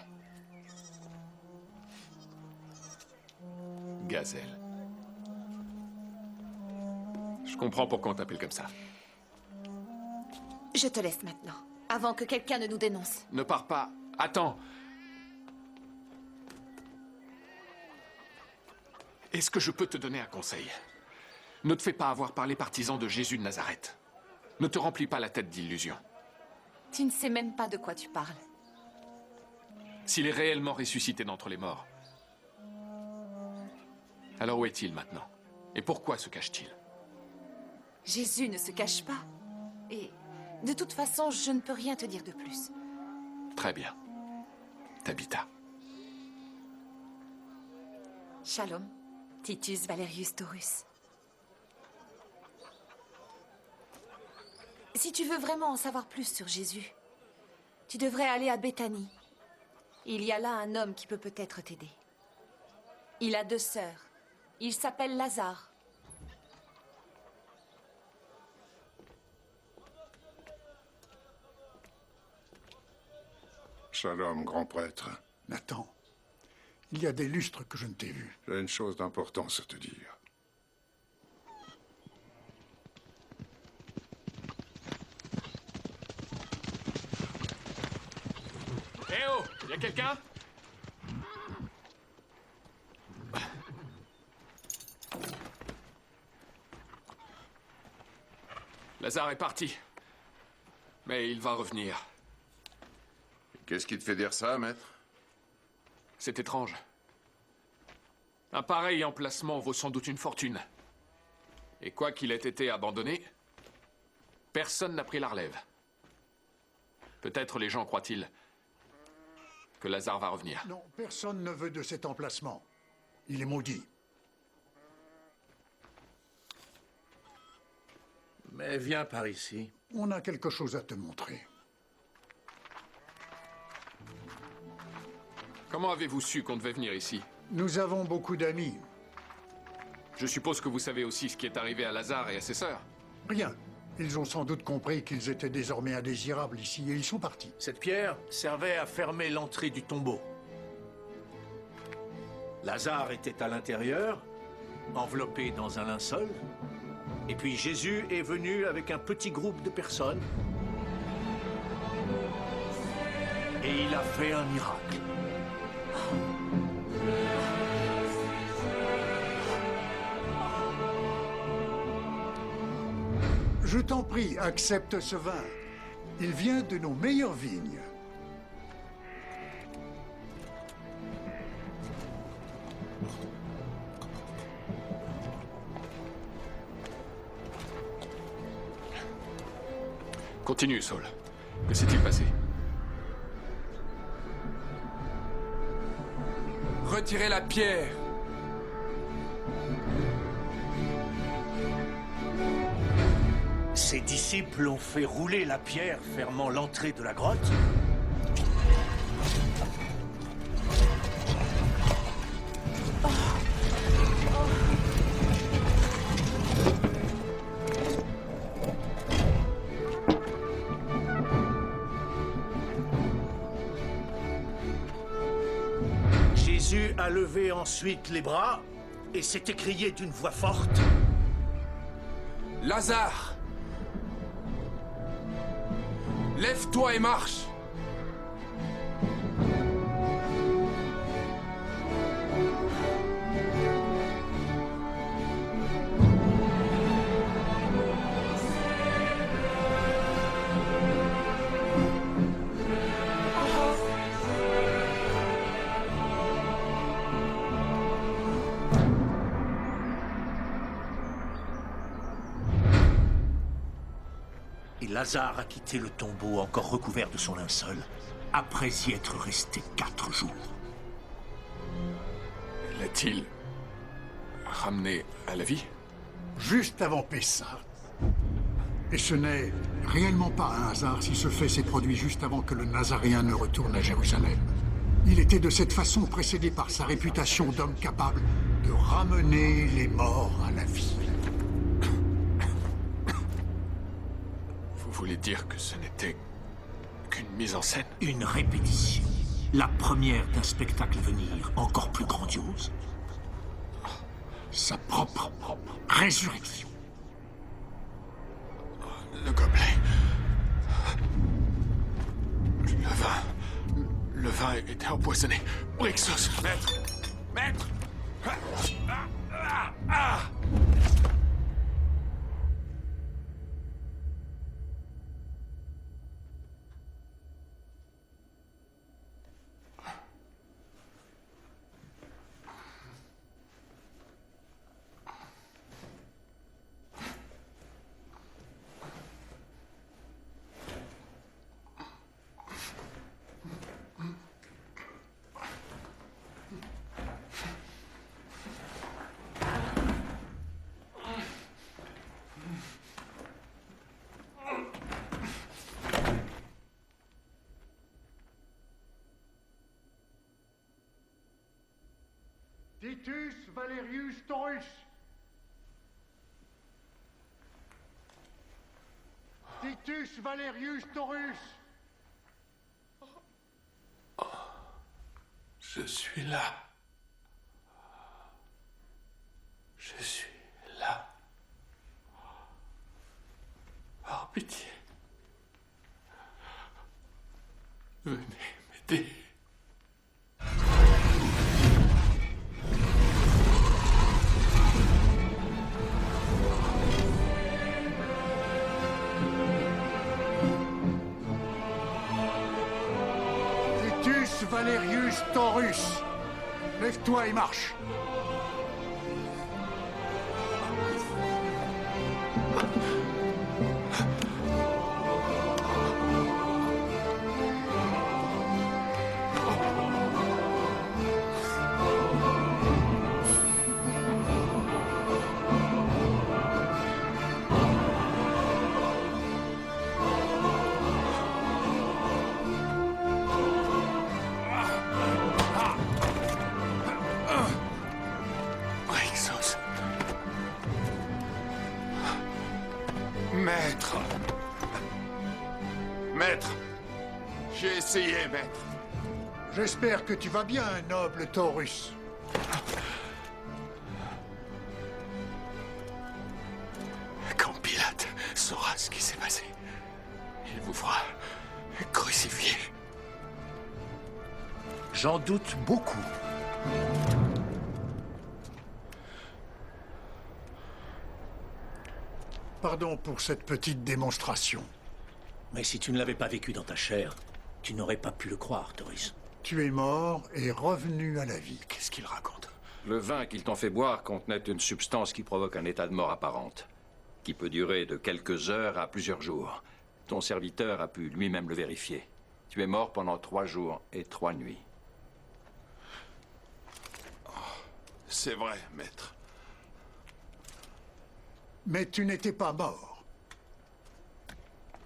Gazelle. Je comprends pourquoi on t'appelle comme ça. Je te laisse maintenant, avant que quelqu'un ne nous dénonce. Ne pars pas. Attends. Est-ce que je peux te donner un conseil? Ne te fais pas avoir par les partisans de Jésus de Nazareth. Ne te remplis pas la tête d'illusions. Tu ne sais même pas de quoi tu parles. S'il est réellement ressuscité d'entre les morts, alors où est-il maintenant? Et pourquoi se cache-t-il? Jésus ne se cache pas. Et de toute façon, je ne peux rien te dire de plus. Très bien. Tabitha. Shalom, Titus Valerius Taurus. Si tu veux vraiment en savoir plus sur Jésus, tu devrais aller à Béthanie. Il y a là un homme qui peut peut-être t'aider. Il a 2 sœurs. Il s'appelle Lazare. Shalom, grand prêtre. Nathan, il y a des lustres que je ne t'ai vus. J'ai une chose d'importance à te dire. Eh oh! Y a quelqu'un? Lazare est parti. Mais il va revenir. Qu'est-ce qui te fait dire ça, maître? C'est étrange. Un pareil emplacement vaut sans doute une fortune. Et quoi qu'il ait été abandonné, personne n'a pris la relève. Peut-être les gens croient-ils que Lazare va revenir. Non, personne ne veut de cet emplacement. Il est maudit. Mais viens par ici. On a quelque chose à te montrer. Comment avez-vous su qu'on devait venir ici? Nous avons beaucoup d'amis. Je suppose que vous savez aussi ce qui est arrivé à Lazare et à ses sœurs. Rien. Ils ont sans doute compris qu'ils étaient désormais indésirables ici et ils sont partis. Cette pierre servait à fermer l'entrée du tombeau. Lazare était à l'intérieur, enveloppé dans un linceul. Et puis Jésus est venu avec un petit groupe de personnes. Et il a fait un miracle. Je t'en prie, accepte ce vin. Il vient de nos meilleures vignes. Continue, Saul. Que s'est-il passé? Retirez la pierre. Ses disciples ont fait rouler la pierre fermant l'entrée de la grotte. Jésus a levé ensuite les bras et s'est écrié d'une voix forte. Lazare! Lève-toi et marche! Et Lazare a quitté le tombeau encore recouvert de son linceul, après y être resté 4 jours. L'a-t-il ramené à la vie? Juste avant Pessah. Et ce n'est réellement pas un hasard si ce fait s'est produit juste avant que le Nazaréen ne retourne à Jérusalem. Il était de cette façon précédé par sa réputation d'homme capable de ramener les morts à la vie. Vous voulez dire que ce n'était qu'une mise en scène? Une répétition. La première d'un spectacle à venir, encore plus grandiose. Sa propre résurrection. Le gobelet. Le vin était empoisonné. Brixos, maître! Maître! Titus Valerius Taurus. Titus Valerius Taurus. Je suis là. Je suis là. Par pitié. Venez m'aider. Titus Valerius Taurus, lève-toi et marche. Brixos. Maître. Maître, j'ai essayé, maître. J'espère que tu vas bien, noble Taurus. Quand Pilate saura ce qui s'est passé, il vous fera crucifier. J'en doute beaucoup. Pardon pour cette petite démonstration. Mais si tu ne l'avais pas vécu dans ta chair, tu n'aurais pas pu le croire, Taurus. Tu es mort et revenu à la vie. Qu'est-ce qu'il raconte? Le vin qu'ils t'ont fait boire contenait une substance qui provoque un état de mort apparente, qui peut durer de quelques heures à plusieurs jours. Ton serviteur a pu lui-même le vérifier. Tu es mort pendant 3 jours et 3 nuits. C'est vrai, maître. Mais tu n'étais pas mort.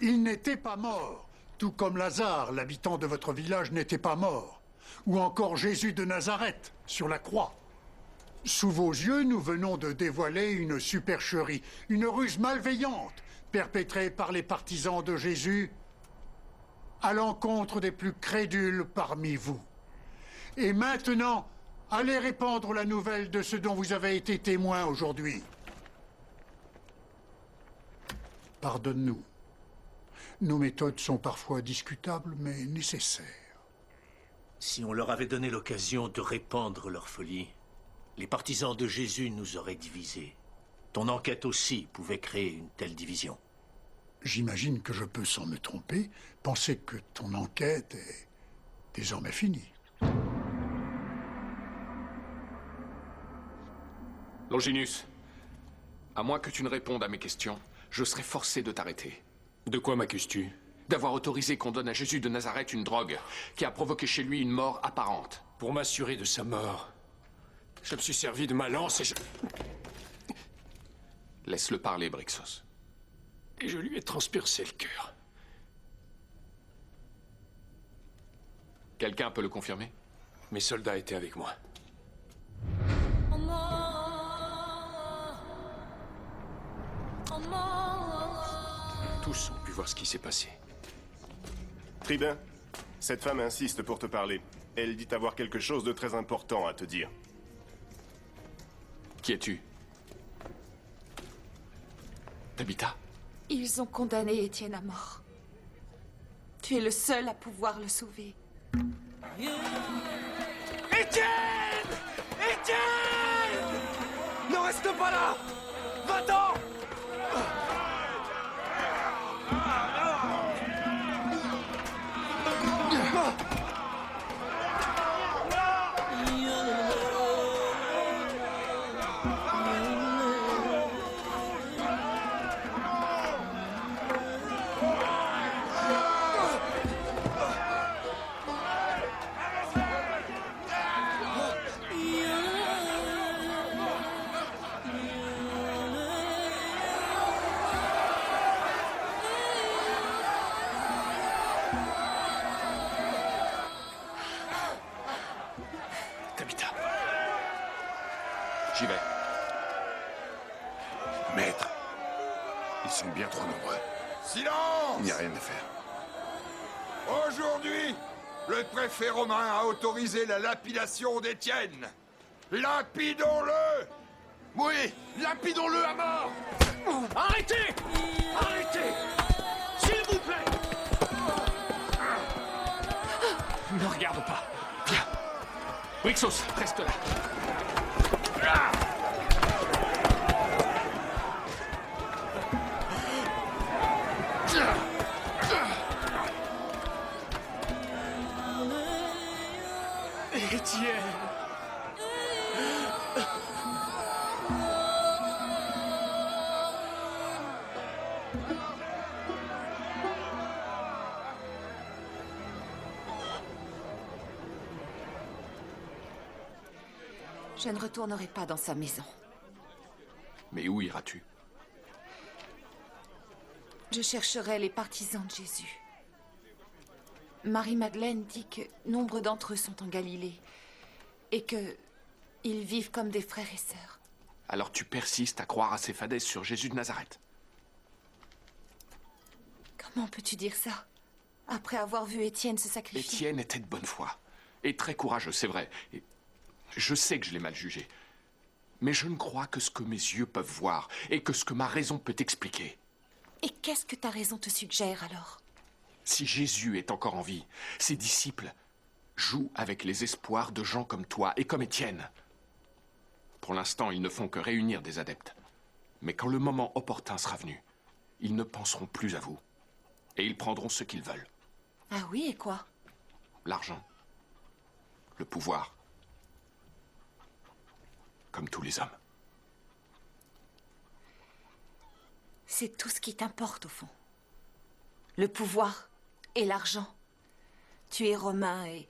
Il n'était pas mort, tout comme Lazare, l'habitant de votre village, n'était pas mort. Ou encore Jésus de Nazareth, sur la croix. Sous vos yeux, nous venons de dévoiler une supercherie, une ruse malveillante, perpétrée par les partisans de Jésus à l'encontre des plus crédules parmi vous. Et maintenant, allez répandre la nouvelle de ce dont vous avez été témoin aujourd'hui. Pardonne-nous. Nos méthodes sont parfois discutables, mais nécessaires. Si on leur avait donné l'occasion de répandre leur folie, les partisans de Jésus nous auraient divisés. Ton enquête aussi pouvait créer une telle division. J'imagine que je peux, sans me tromper, penser que ton enquête est désormais finie. Longinus, à moins que tu ne répondes à mes questions, je serai forcé de t'arrêter. De quoi m'accuses-tu? D'avoir autorisé qu'on donne à Jésus de Nazareth une drogue qui a provoqué chez lui une mort apparente. Pour m'assurer de sa mort, je me suis servi de ma lance et je... Laisse-le parler, Brixos. Et je lui ai transpercé le cœur. Quelqu'un peut le confirmer? Mes soldats étaient avec moi. Tous ont pu voir ce qui s'est passé. Tribun, cette femme insiste pour te parler. Elle dit avoir quelque chose de très important à te dire. Qui es-tu? Tabitha? Ils ont condamné Étienne à mort. Tu es le seul à pouvoir le sauver. Étienne! Étienne! Ne reste pas là! Va-t'en! J'y vais. Maître, ils sont bien trop nombreux. Silence! Il n'y a rien à faire. Aujourd'hui, Le préfet romain a autorisé la lapidation d'Étienne. Lapidons-le! Oui, lapidons-le à mort! Arrêtez! Arrêtez! S'il vous plaît! Ne regarde pas. Viens. Brixos, reste là. Étienne! Je ne retournerai pas dans sa maison. Mais où iras-tu? Je chercherai les partisans de Jésus. Marie-Madeleine dit que nombre d'entre eux sont en Galilée et que ils vivent comme des frères et sœurs. Alors tu persistes à croire à ces fadaises sur Jésus de Nazareth? Comment peux-tu dire ça? Après avoir vu Étienne se sacrifier. Étienne était de bonne foi. Et très courageux, c'est vrai. Et je sais que je l'ai mal jugé. Mais je ne crois que ce que mes yeux peuvent voir et que ce que ma raison peut expliquer. Et qu'est-ce que ta raison te suggère alors? Si Jésus est encore en vie, ses disciples jouent avec les espoirs de gens comme toi et comme Étienne. Pour l'instant, ils ne font que réunir des adeptes. Mais quand le moment opportun sera venu, ils ne penseront plus à vous. Et ils prendront ce qu'ils veulent. Ah oui, et quoi? L'argent. Le pouvoir. Comme tous les hommes. C'est tout ce qui t'importe au fond. Le pouvoir et l'argent. Tu es romain et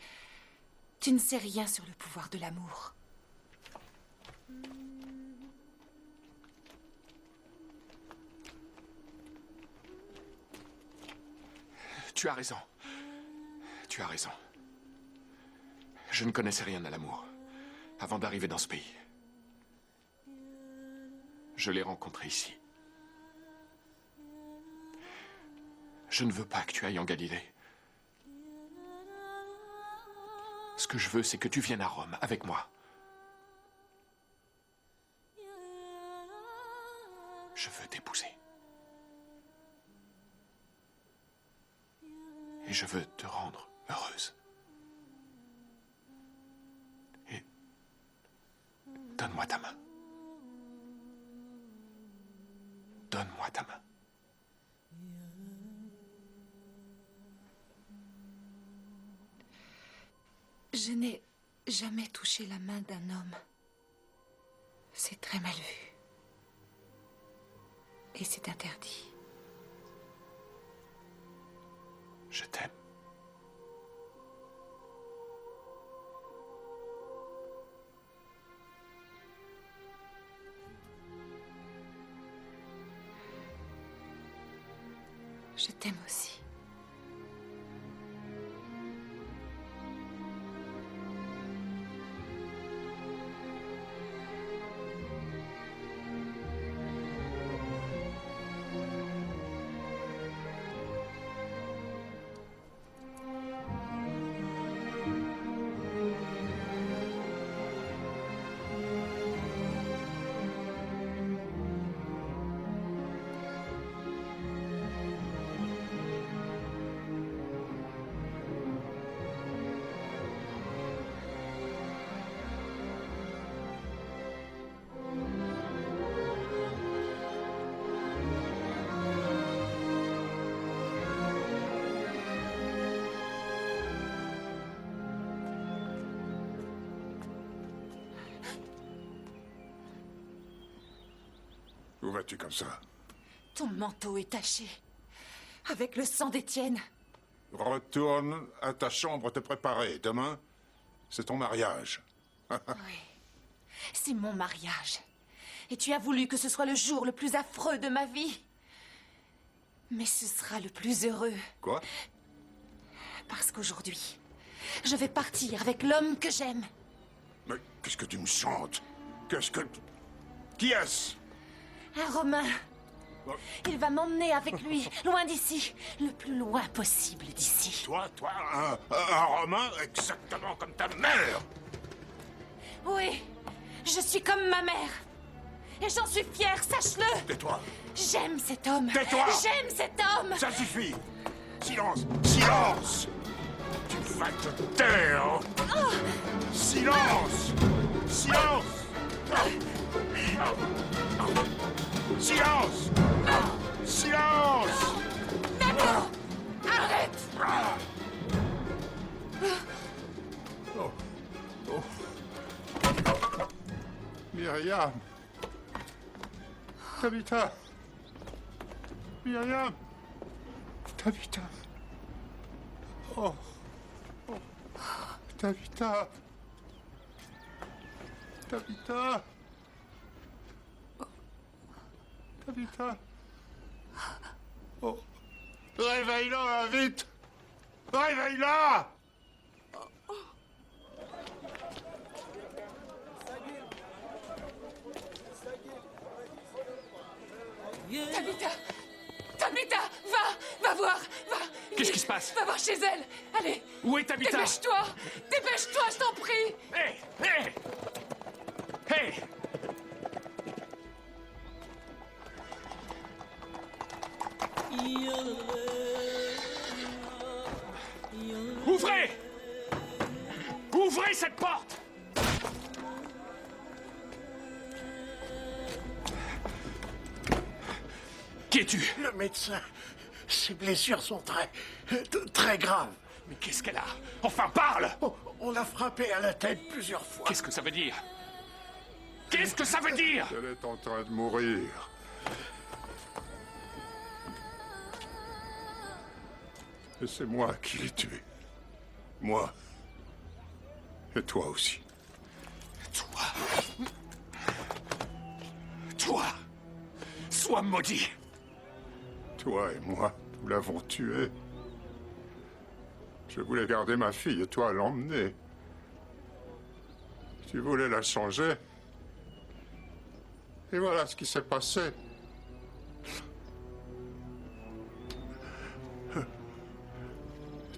tu ne sais rien sur le pouvoir de l'amour. Tu as raison. Tu as raison. Je ne connaissais rien à l'amour avant d'arriver dans ce pays. Je l'ai rencontré ici. Je ne veux pas que tu ailles en Galilée. Ce que je veux, c'est que tu viennes à Rome avec moi. Je veux t'épouser. Et je veux te rendre heureuse. Et donne-moi ta main. Donne-moi ta main. Je n'ai jamais touché la main d'un homme. C'est très mal vu. Et c'est interdit. Je t'aime. Je t'aime aussi. Où vas-tu comme ça? Ton manteau est taché. Avec le sang d'Étienne. Retourne à ta chambre te préparer. Demain, c'est ton mariage. Oui. C'est mon mariage. Et tu as voulu que ce soit le jour le plus affreux de ma vie. Mais ce sera le plus heureux. Quoi? Parce qu'aujourd'hui, je vais partir avec l'homme que j'aime. Mais qu'est-ce que tu me chantes? Qu'est-ce que... Qui est-ce? Un Romain. Il va m'emmener avec lui, loin d'ici. Le plus loin possible d'ici. Toi, un Romain exactement comme ta mère. Oui, je suis comme ma mère. Et j'en suis fière, sache-le. Tais-toi. J'aime cet homme. Tais-toi. J'aime cet homme. Ça suffit. Silence. Silence. Tu vas te taire. Silence. Silence. Silence. Silence. D'accord. Arrête. Oh. Oh. Myriam. Tabitha. Myriam. Tabitha. Oh. Oh. Tabitha. Tabitha. Tabitha. Oh. Réveille-la, vite. Réveille-la. Tabitha! Tabitha! Va voir! Va! Qu'est-ce qui se passe? Va voir chez elle! Allez! Où est Tabitha? Dépêche-toi! Dépêche-toi, je t'en prie! Hé! Hé! Hé! Ouvrez! Ouvrez cette porte! Qui es-tu? Le médecin. Ses blessures sont très graves. Mais qu'est-ce qu'elle a? Enfin, parle! On l'a frappée à la tête plusieurs fois. Qu'est-ce que ça veut dire? Qu'est-ce que ça veut dire? Elle est en train de mourir. Et c'est moi qui l'ai tuée. Moi. Et toi aussi. Toi! Sois maudit! Toi et moi, nous l'avons tuée. Je voulais garder ma fille et toi l'emmener. Tu voulais la changer. Et voilà ce qui s'est passé.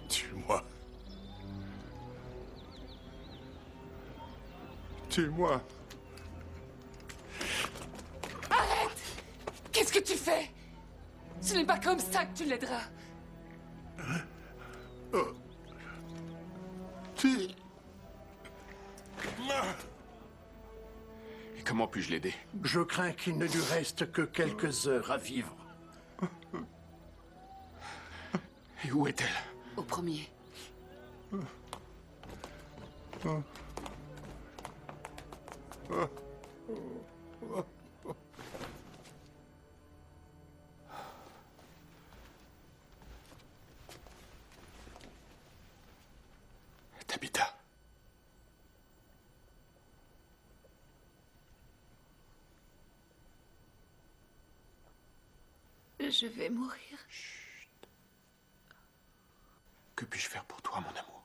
Tue-moi. Tue-moi. Arrête! Qu'est-ce que tu fais? Ce n'est pas comme ça que tu l'aideras. Et comment puis-je l'aider? Je crains qu'il ne lui reste que quelques heures à vivre. Et où est-elle? Au premier. Tabitha. Je vais mourir. Que puis-je faire pour toi, mon amour?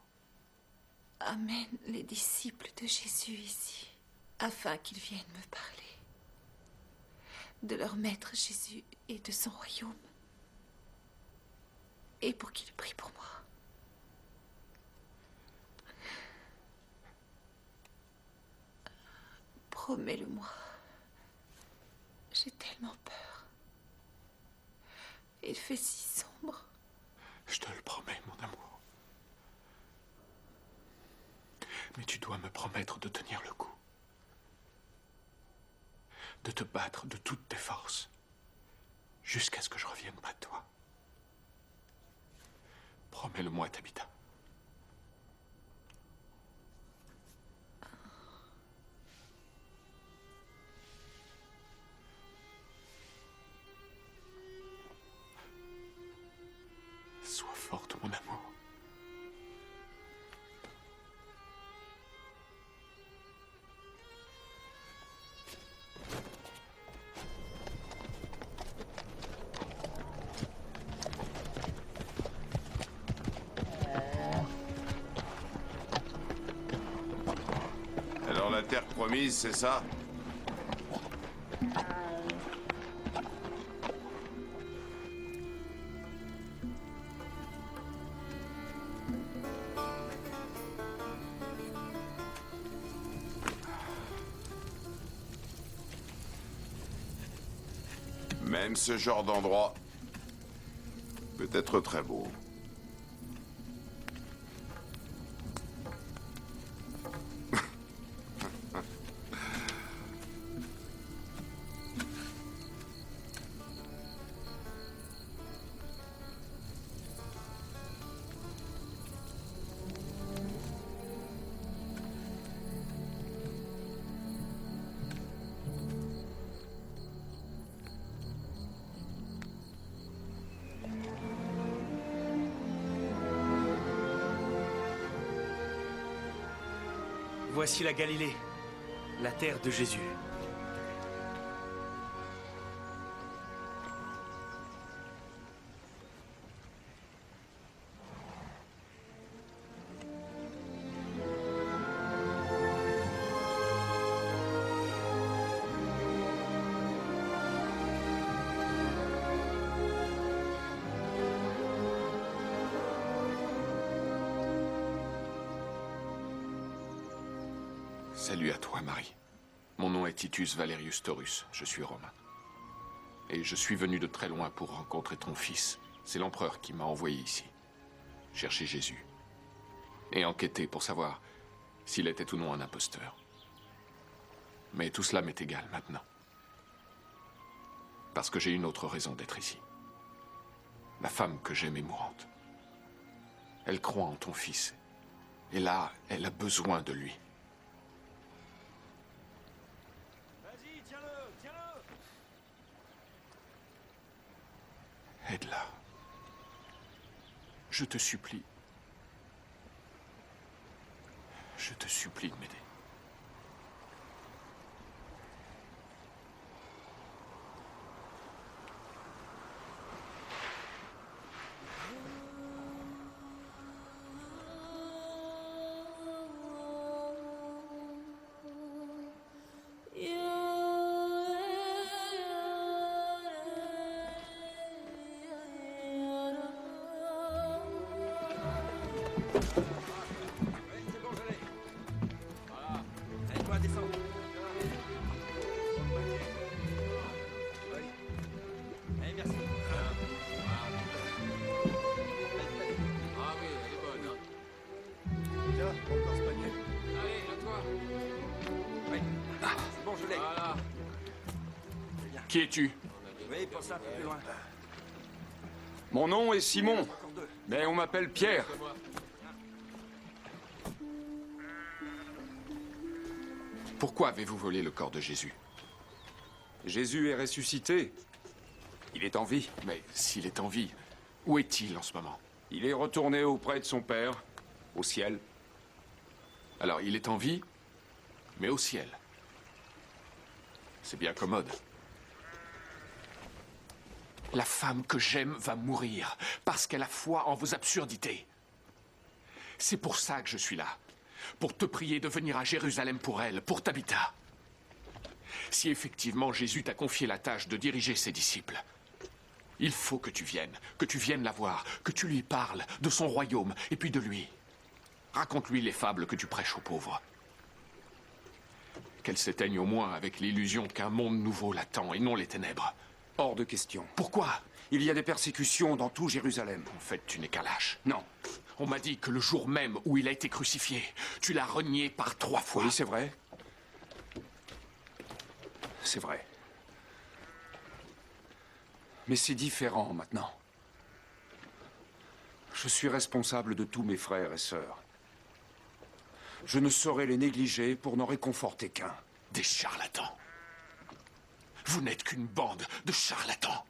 Amène les disciples de Jésus ici, afin qu'ils viennent me parler de leur maître Jésus et de son royaume, et pour qu'ils prient pour moi. Promets-le-moi. J'ai tellement peur. Il fait si sombre. Je te le promets, mon amour. Mais tu dois me promettre de tenir le coup. De te battre de toutes tes forces. Jusqu'à ce que je revienne près de toi. Promets-le-moi, Tabitha. Sois forte, mon amour. Alors la terre promise, c'est ça? Même ce genre d'endroit peut être très beau. Voici la Galilée, la terre de Jésus. Salut à toi, Marie. Mon nom est Titus Valerius Taurus, je suis romain. Et je suis venu de très loin pour rencontrer ton fils. C'est l'empereur qui m'a envoyé ici, chercher Jésus. Et enquêter pour savoir s'il était ou non un imposteur. Mais tout cela m'est égal maintenant. Parce que j'ai une autre raison d'être ici. La femme que j'aime est mourante. Elle croit en ton fils. Et là, elle a besoin de lui. Aide-la. Je te supplie. Je te supplie de m'aider. Qui es-tu? Oui, pour ça, plus loin. Mon nom est Simon, mais on m'appelle Pierre. Pourquoi avez-vous volé le corps de Jésus? Jésus est ressuscité. Il est en vie. Mais s'il est en vie, où est-il en ce moment? Il est retourné auprès de son Père, au ciel. Alors, il est en vie, mais au ciel. C'est bien commode. La femme que j'aime va mourir parce qu'elle a foi en vos absurdités. C'est pour ça que je suis là. Pour te prier de venir à Jérusalem pour elle, pour Tabitha. Si effectivement Jésus t'a confié la tâche de diriger ses disciples, il faut que tu viennes la voir, que tu lui parles de son royaume et puis de lui. Raconte-lui les fables que tu prêches aux pauvres. Qu'elle s'éteigne au moins avec l'illusion qu'un monde nouveau l'attend et non les ténèbres. Hors de question. Pourquoi? Il y a des persécutions dans tout Jérusalem. En fait, tu n'es qu'un lâche. Non. On m'a dit que le jour même où il a été crucifié, tu l'as renié par 3 fois. Oui, c'est vrai. C'est vrai. Mais c'est différent maintenant. Je suis responsable de tous mes frères et sœurs. Je ne saurais les négliger pour n'en réconforter qu'un. Des charlatans. Vous n'êtes qu'une bande de charlatans.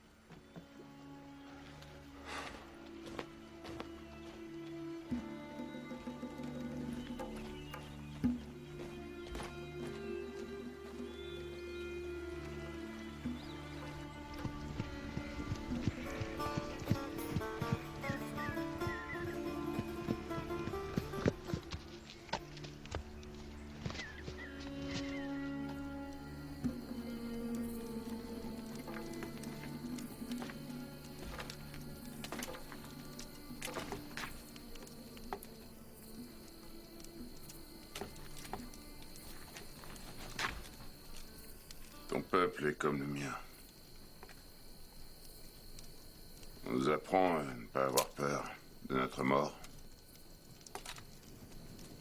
Ton peuple est comme le mien. On nous apprend à ne pas avoir peur de notre mort.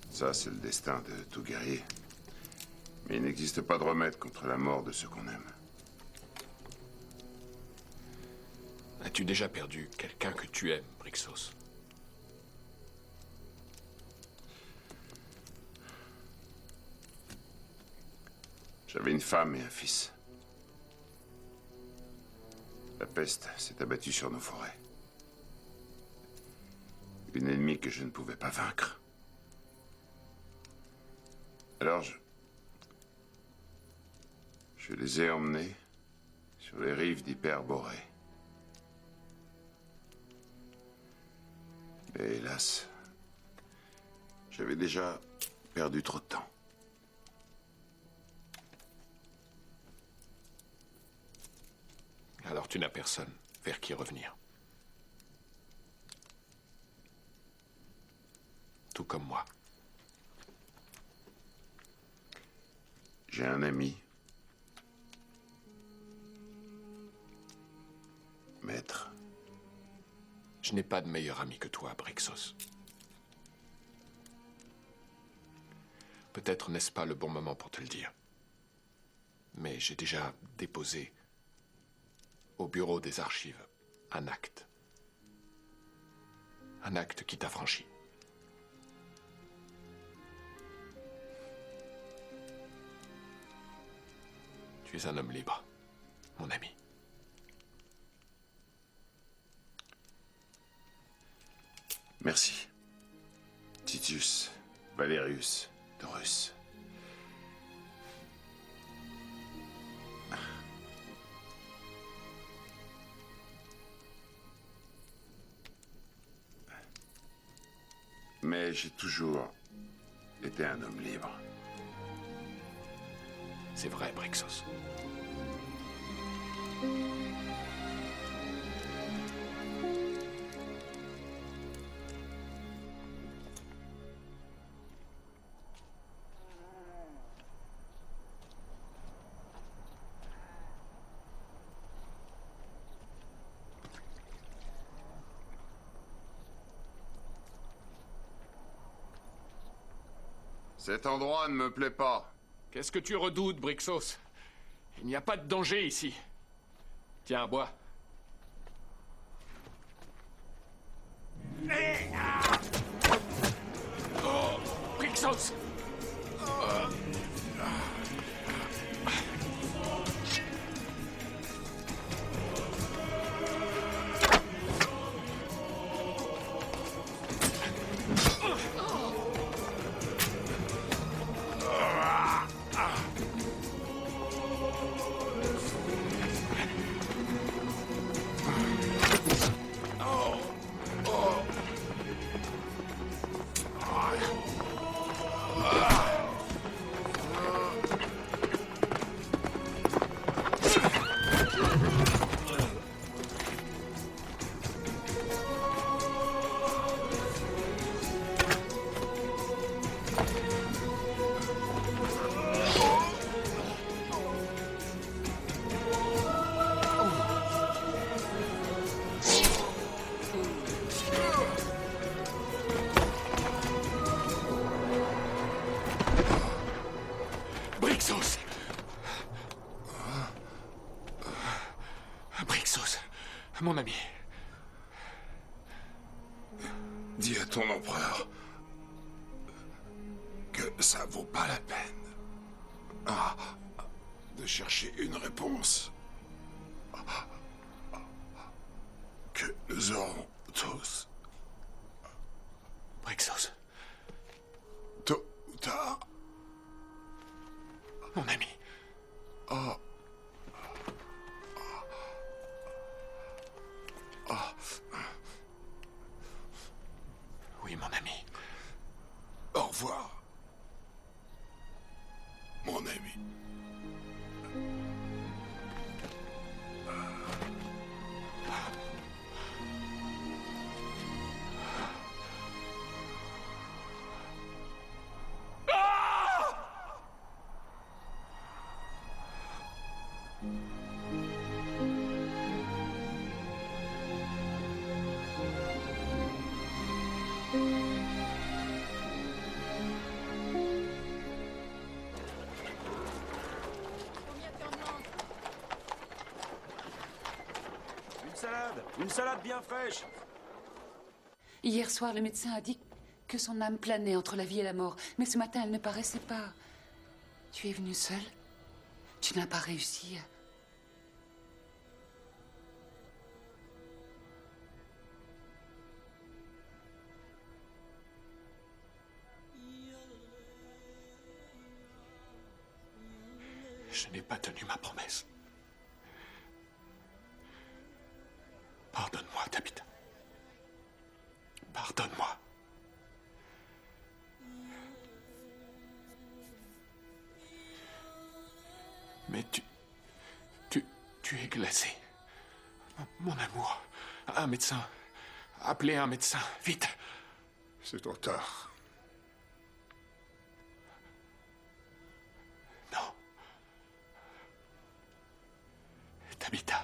Ça, c'est le destin de tout guerrier. Mais il n'existe pas de remède contre la mort de ceux qu'on aime. As-tu déjà perdu quelqu'un que tu aimes, Brixos? J'avais une femme et un fils. La peste s'est abattue sur nos forêts. Une ennemie que je ne pouvais pas vaincre. Alors je les ai emmenés sur les rives d'Hyperborée. Mais hélas, j'avais déjà perdu trop de temps. Alors tu n'as personne vers qui revenir. Tout comme moi. J'ai un ami. Maître. Je n'ai pas de meilleur ami que toi, Brixos. Peut-être n'est-ce pas le bon moment pour te le dire. Mais j'ai déjà déposé au bureau des archives un acte. Un acte qui t'affranchit. Tu es un homme libre, mon ami. Merci. Titus, Valerius, Taurus. Mais j'ai toujours été un homme libre. C'est vrai, Brixos. Cet endroit ne me plaît pas. Qu'est-ce que tu redoutes, Brixos? Il n'y a pas de danger ici. Tiens, bois. Oh, Brixos! Brixos! Brixos, mon ami. Dis à ton empereur que ça vaut pas la peine de chercher une réponse que nous aurons tous. Brixos. Tôt ou tard. Mon ami. Oh. Oui, mon ami. Au revoir, mon ami. Une salade bien fraîche. Hier soir, le médecin a dit que son âme planait entre la vie et la mort. Mais ce matin, elle ne paraissait pas. Tu es venue seule? Tu n'as pas réussi à... Je n'ai pas tenu ma promesse. Pardonne-moi, Tabitha. Pardonne-moi. Mais tu es glacé. Mon amour, un médecin. Appelez un médecin, vite. C'est trop tard. Non. Tabitha.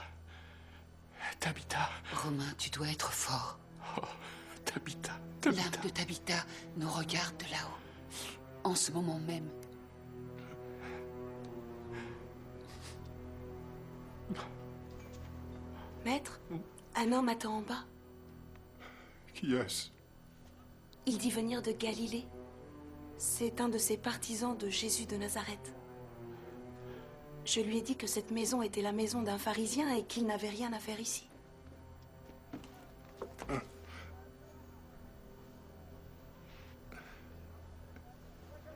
Tabitha. Romain, tu dois être fort. Oh, Tabitha. L'âme de Tabitha nous regarde de là-haut. En ce moment même. Maître, un homme attend en bas. Qui est-ce? Il dit venir de Galilée. C'est un de ces partisans de Jésus de Nazareth. Je lui ai dit que cette maison était la maison d'un pharisien et qu'il n'avait rien à faire ici.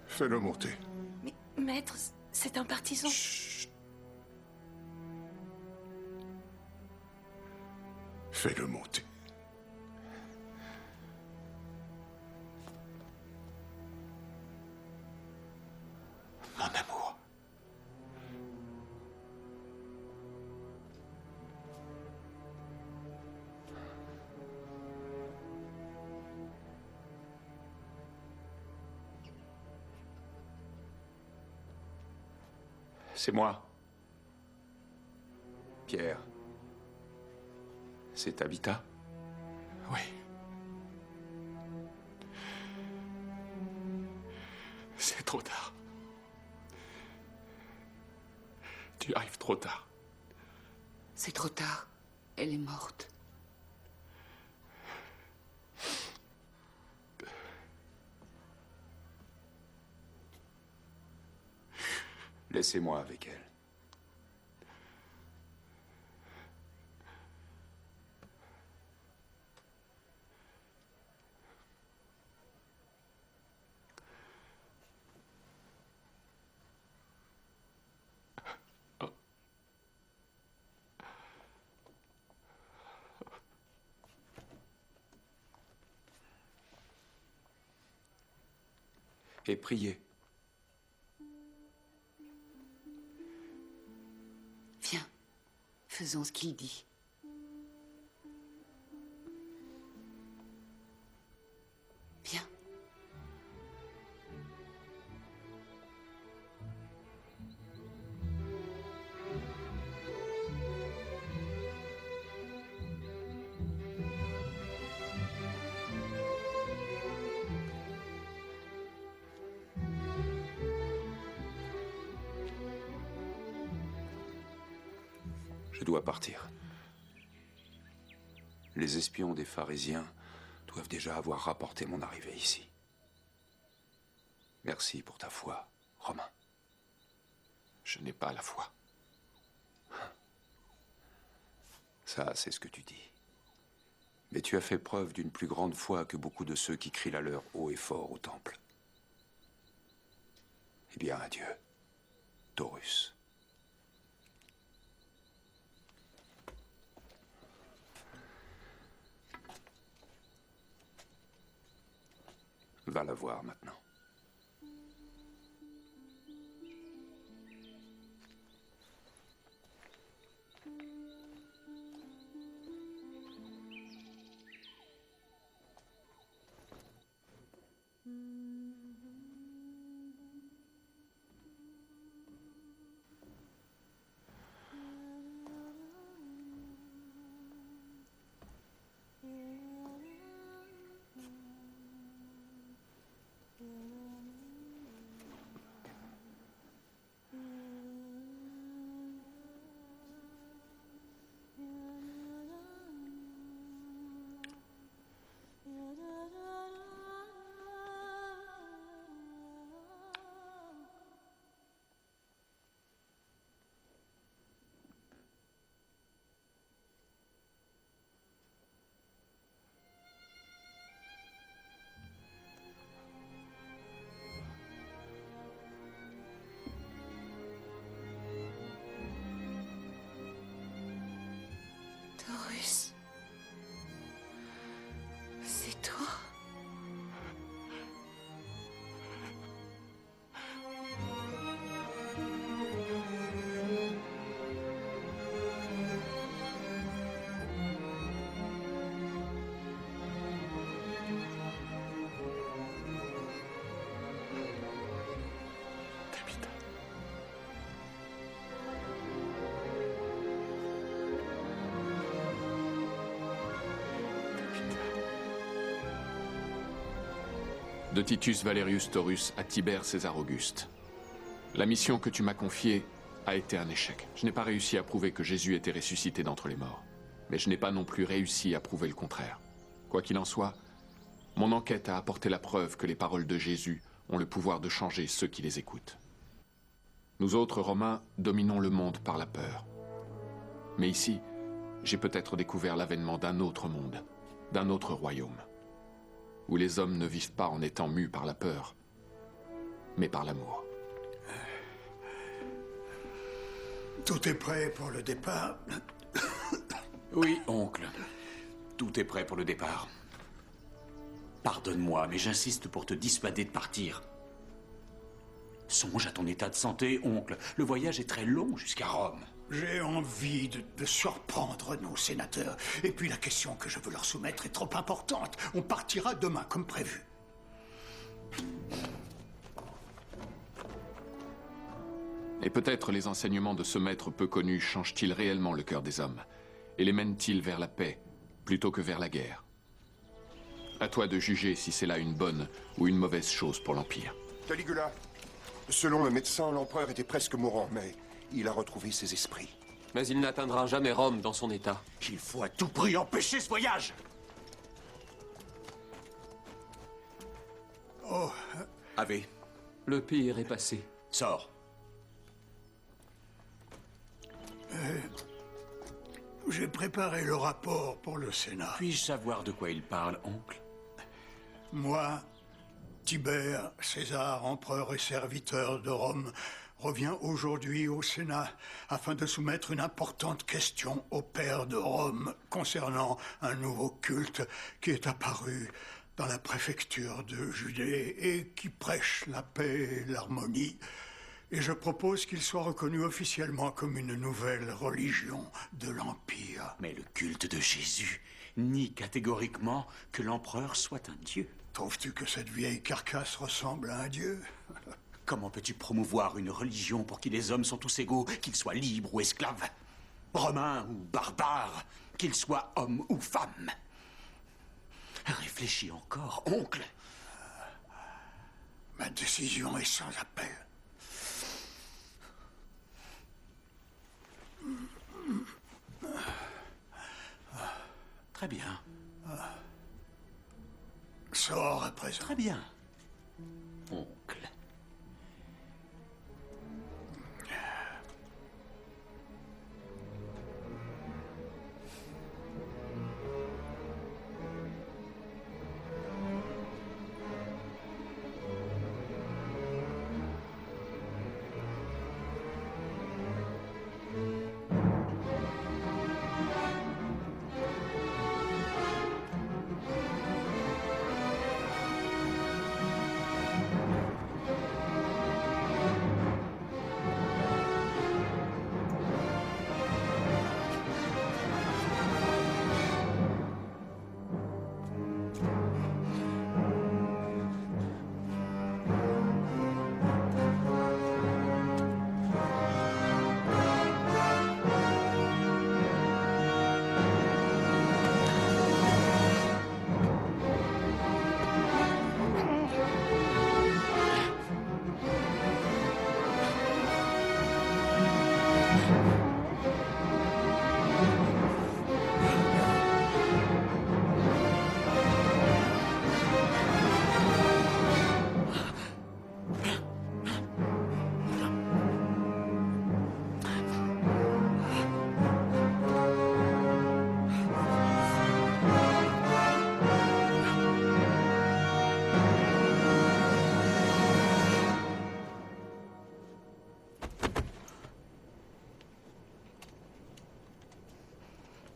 Fais-le monter. Mais, maître, c'est un partisan. Fais-le monter. Mon amour. C'est moi. Pierre. C'est Tabitha? Oui. C'est trop tard. Tu arrives trop tard. C'est trop tard. Elle est morte. Laissez-moi avec elle. Et priez. Viens, faisons ce qu'il dit. Viens. Je dois partir. Les espions des pharisiens doivent déjà avoir rapporté mon arrivée ici. Merci pour ta foi, Romain. Je n'ai pas la foi. Ça, c'est ce que tu dis. Mais tu as fait preuve d'une plus grande foi que beaucoup de ceux qui crient la leur haut et fort au temple. Eh bien, adieu, Taurus. Va la voir maintenant. Cyrus. C'est toi. De Titus Valerius Taurus à Tibère César Auguste. La mission que tu m'as confiée a été un échec. Je n'ai pas réussi à prouver que Jésus était ressuscité d'entre les morts. Mais je n'ai pas non plus réussi à prouver le contraire. Quoi qu'il en soit, mon enquête a apporté la preuve que les paroles de Jésus ont le pouvoir de changer ceux qui les écoutent. Nous autres Romains dominons le monde par la peur. Mais ici, j'ai peut-être découvert l'avènement d'un autre monde, d'un autre royaume, où les hommes ne vivent pas en étant mus par la peur, mais par l'amour. Tout est prêt pour le départ. Oui, oncle. Tout est prêt pour le départ. Pardonne-moi, mais j'insiste pour te dissuader de partir. Songe à ton état de santé, oncle. Le voyage est très long jusqu'à Rome. J'ai envie de surprendre nos sénateurs. Et puis la question que je veux leur soumettre est trop importante. On partira demain, comme prévu. Et peut-être les enseignements de ce maître peu connu changent-ils réellement le cœur des hommes et les mènent-ils vers la paix plutôt que vers la guerre. À toi de juger si c'est là une bonne ou une mauvaise chose pour l'Empire. Caligula, selon le médecin, l'empereur était presque mourant, mais il a retrouvé ses esprits. Mais il n'atteindra jamais Rome dans son état. Il faut à tout prix empêcher ce voyage. Oh. Ave. Le pire est passé. Sors. J'ai préparé le rapport pour le Sénat. Puis-je savoir de quoi il parle, oncle? Moi, Tibère, César, empereur et serviteur de Rome, revient aujourd'hui au Sénat afin de soumettre une importante question au père de Rome concernant un nouveau culte qui est apparu dans la préfecture de Judée et qui prêche la paix et l'harmonie. Et je propose qu'il soit reconnu officiellement comme une nouvelle religion de l'Empire. Mais le culte de Jésus nie catégoriquement que l'empereur soit un dieu. Trouves-tu que cette vieille carcasse ressemble à un dieu? Comment peux-tu promouvoir une religion pour qui les hommes sont tous égaux, qu'ils soient libres ou esclaves, romains ou barbares, qu'ils soient hommes ou femmes? Réfléchis encore, oncle. Ma décision est sans appel. Très bien. Sors à présent. Très bien, oncle.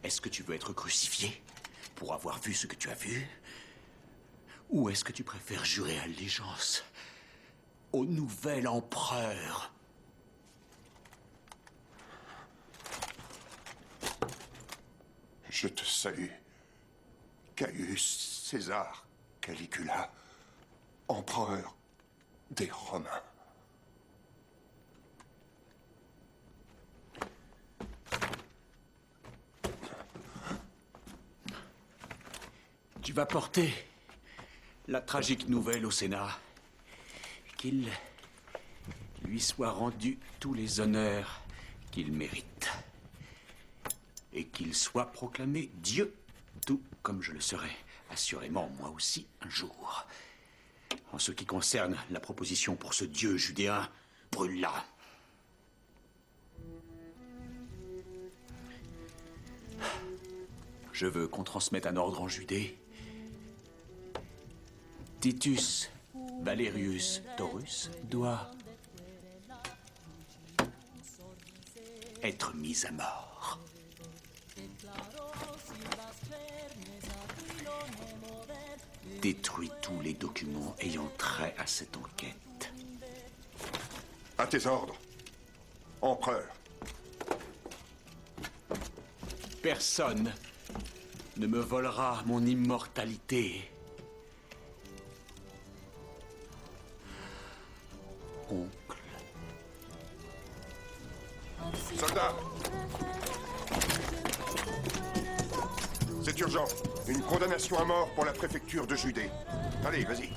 Est-ce que tu veux être crucifié pour avoir vu ce que tu as vu? Ou est-ce que tu préfères jurer allégeance au nouvel empereur? Je te salue, Caius César Caligula, empereur des Romains. Tu vas porter la tragique nouvelle au Sénat. Qu'il lui soit rendu tous les honneurs qu'il mérite. Et qu'il soit proclamé Dieu, tout comme je le serai, assurément moi aussi, un jour. En ce qui concerne la proposition pour ce Dieu judéen, brûle-la. Je veux qu'on transmette un ordre en Judée. Titus Valerius Taurus doit être mis à mort. Détruis tous les documents ayant trait à cette enquête. À tes ordres, empereur. Personne ne me volera mon immortalité. Oncle. Soldats! C'est urgent. Une condamnation à mort pour la préfecture de Judée. Allez, vas-y.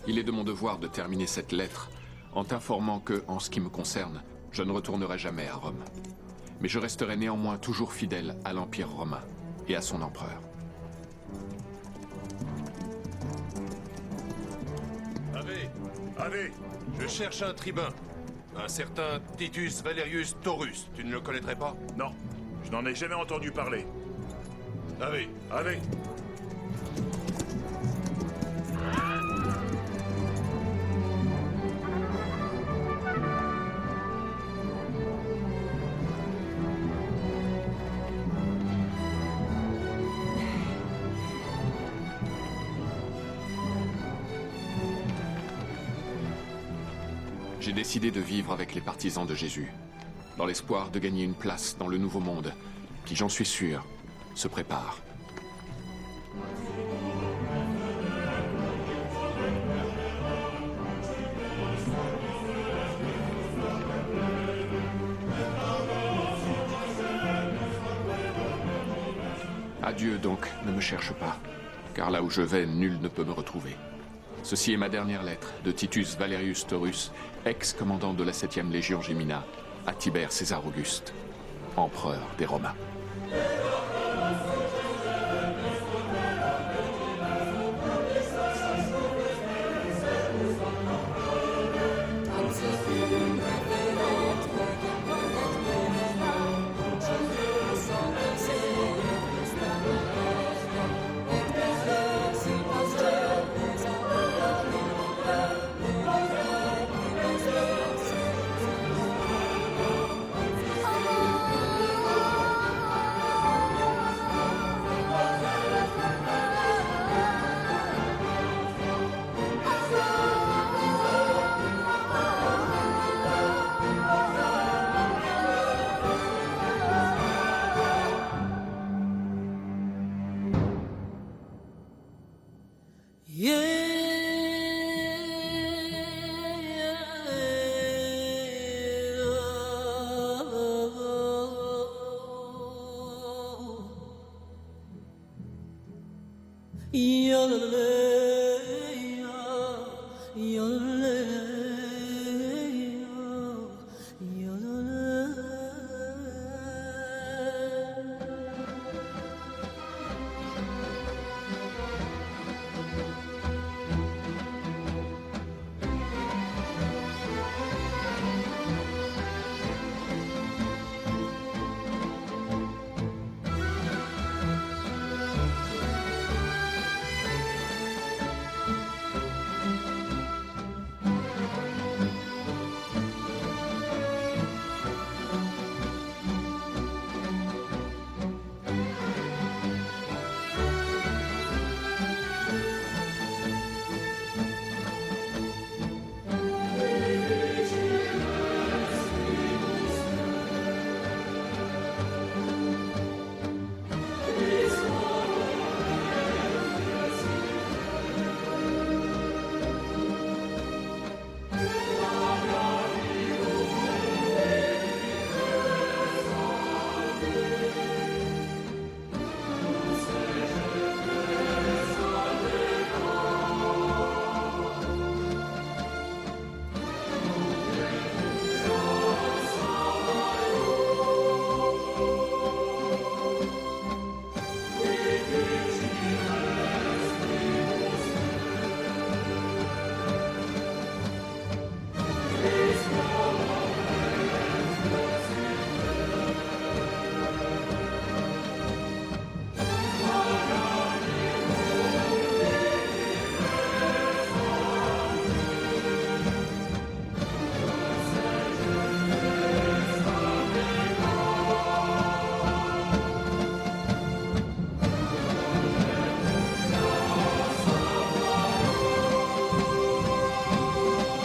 Il est de mon devoir de terminer cette lettre en t'informant que, en ce qui me concerne, je ne retournerai jamais à Rome. Mais je resterai néanmoins toujours fidèle à l'Empire romain et à son empereur. Ave, je cherche un tribun. Un certain Titus Valerius Taurus. Tu ne le connaîtrais pas? Non, je n'en ai jamais entendu parler. Ave. J'ai décidé de vivre avec les partisans de Jésus, dans l'espoir de gagner une place dans le nouveau monde, qui, j'en suis sûr, se prépare. Adieu donc, ne me cherche pas, car là où je vais, nul ne peut me retrouver. Ceci est ma dernière lettre de Titus Valerius Taurus, ex-commandant de la 7e Légion Gemina, à Tibère César Auguste, empereur des Romains. Yeah.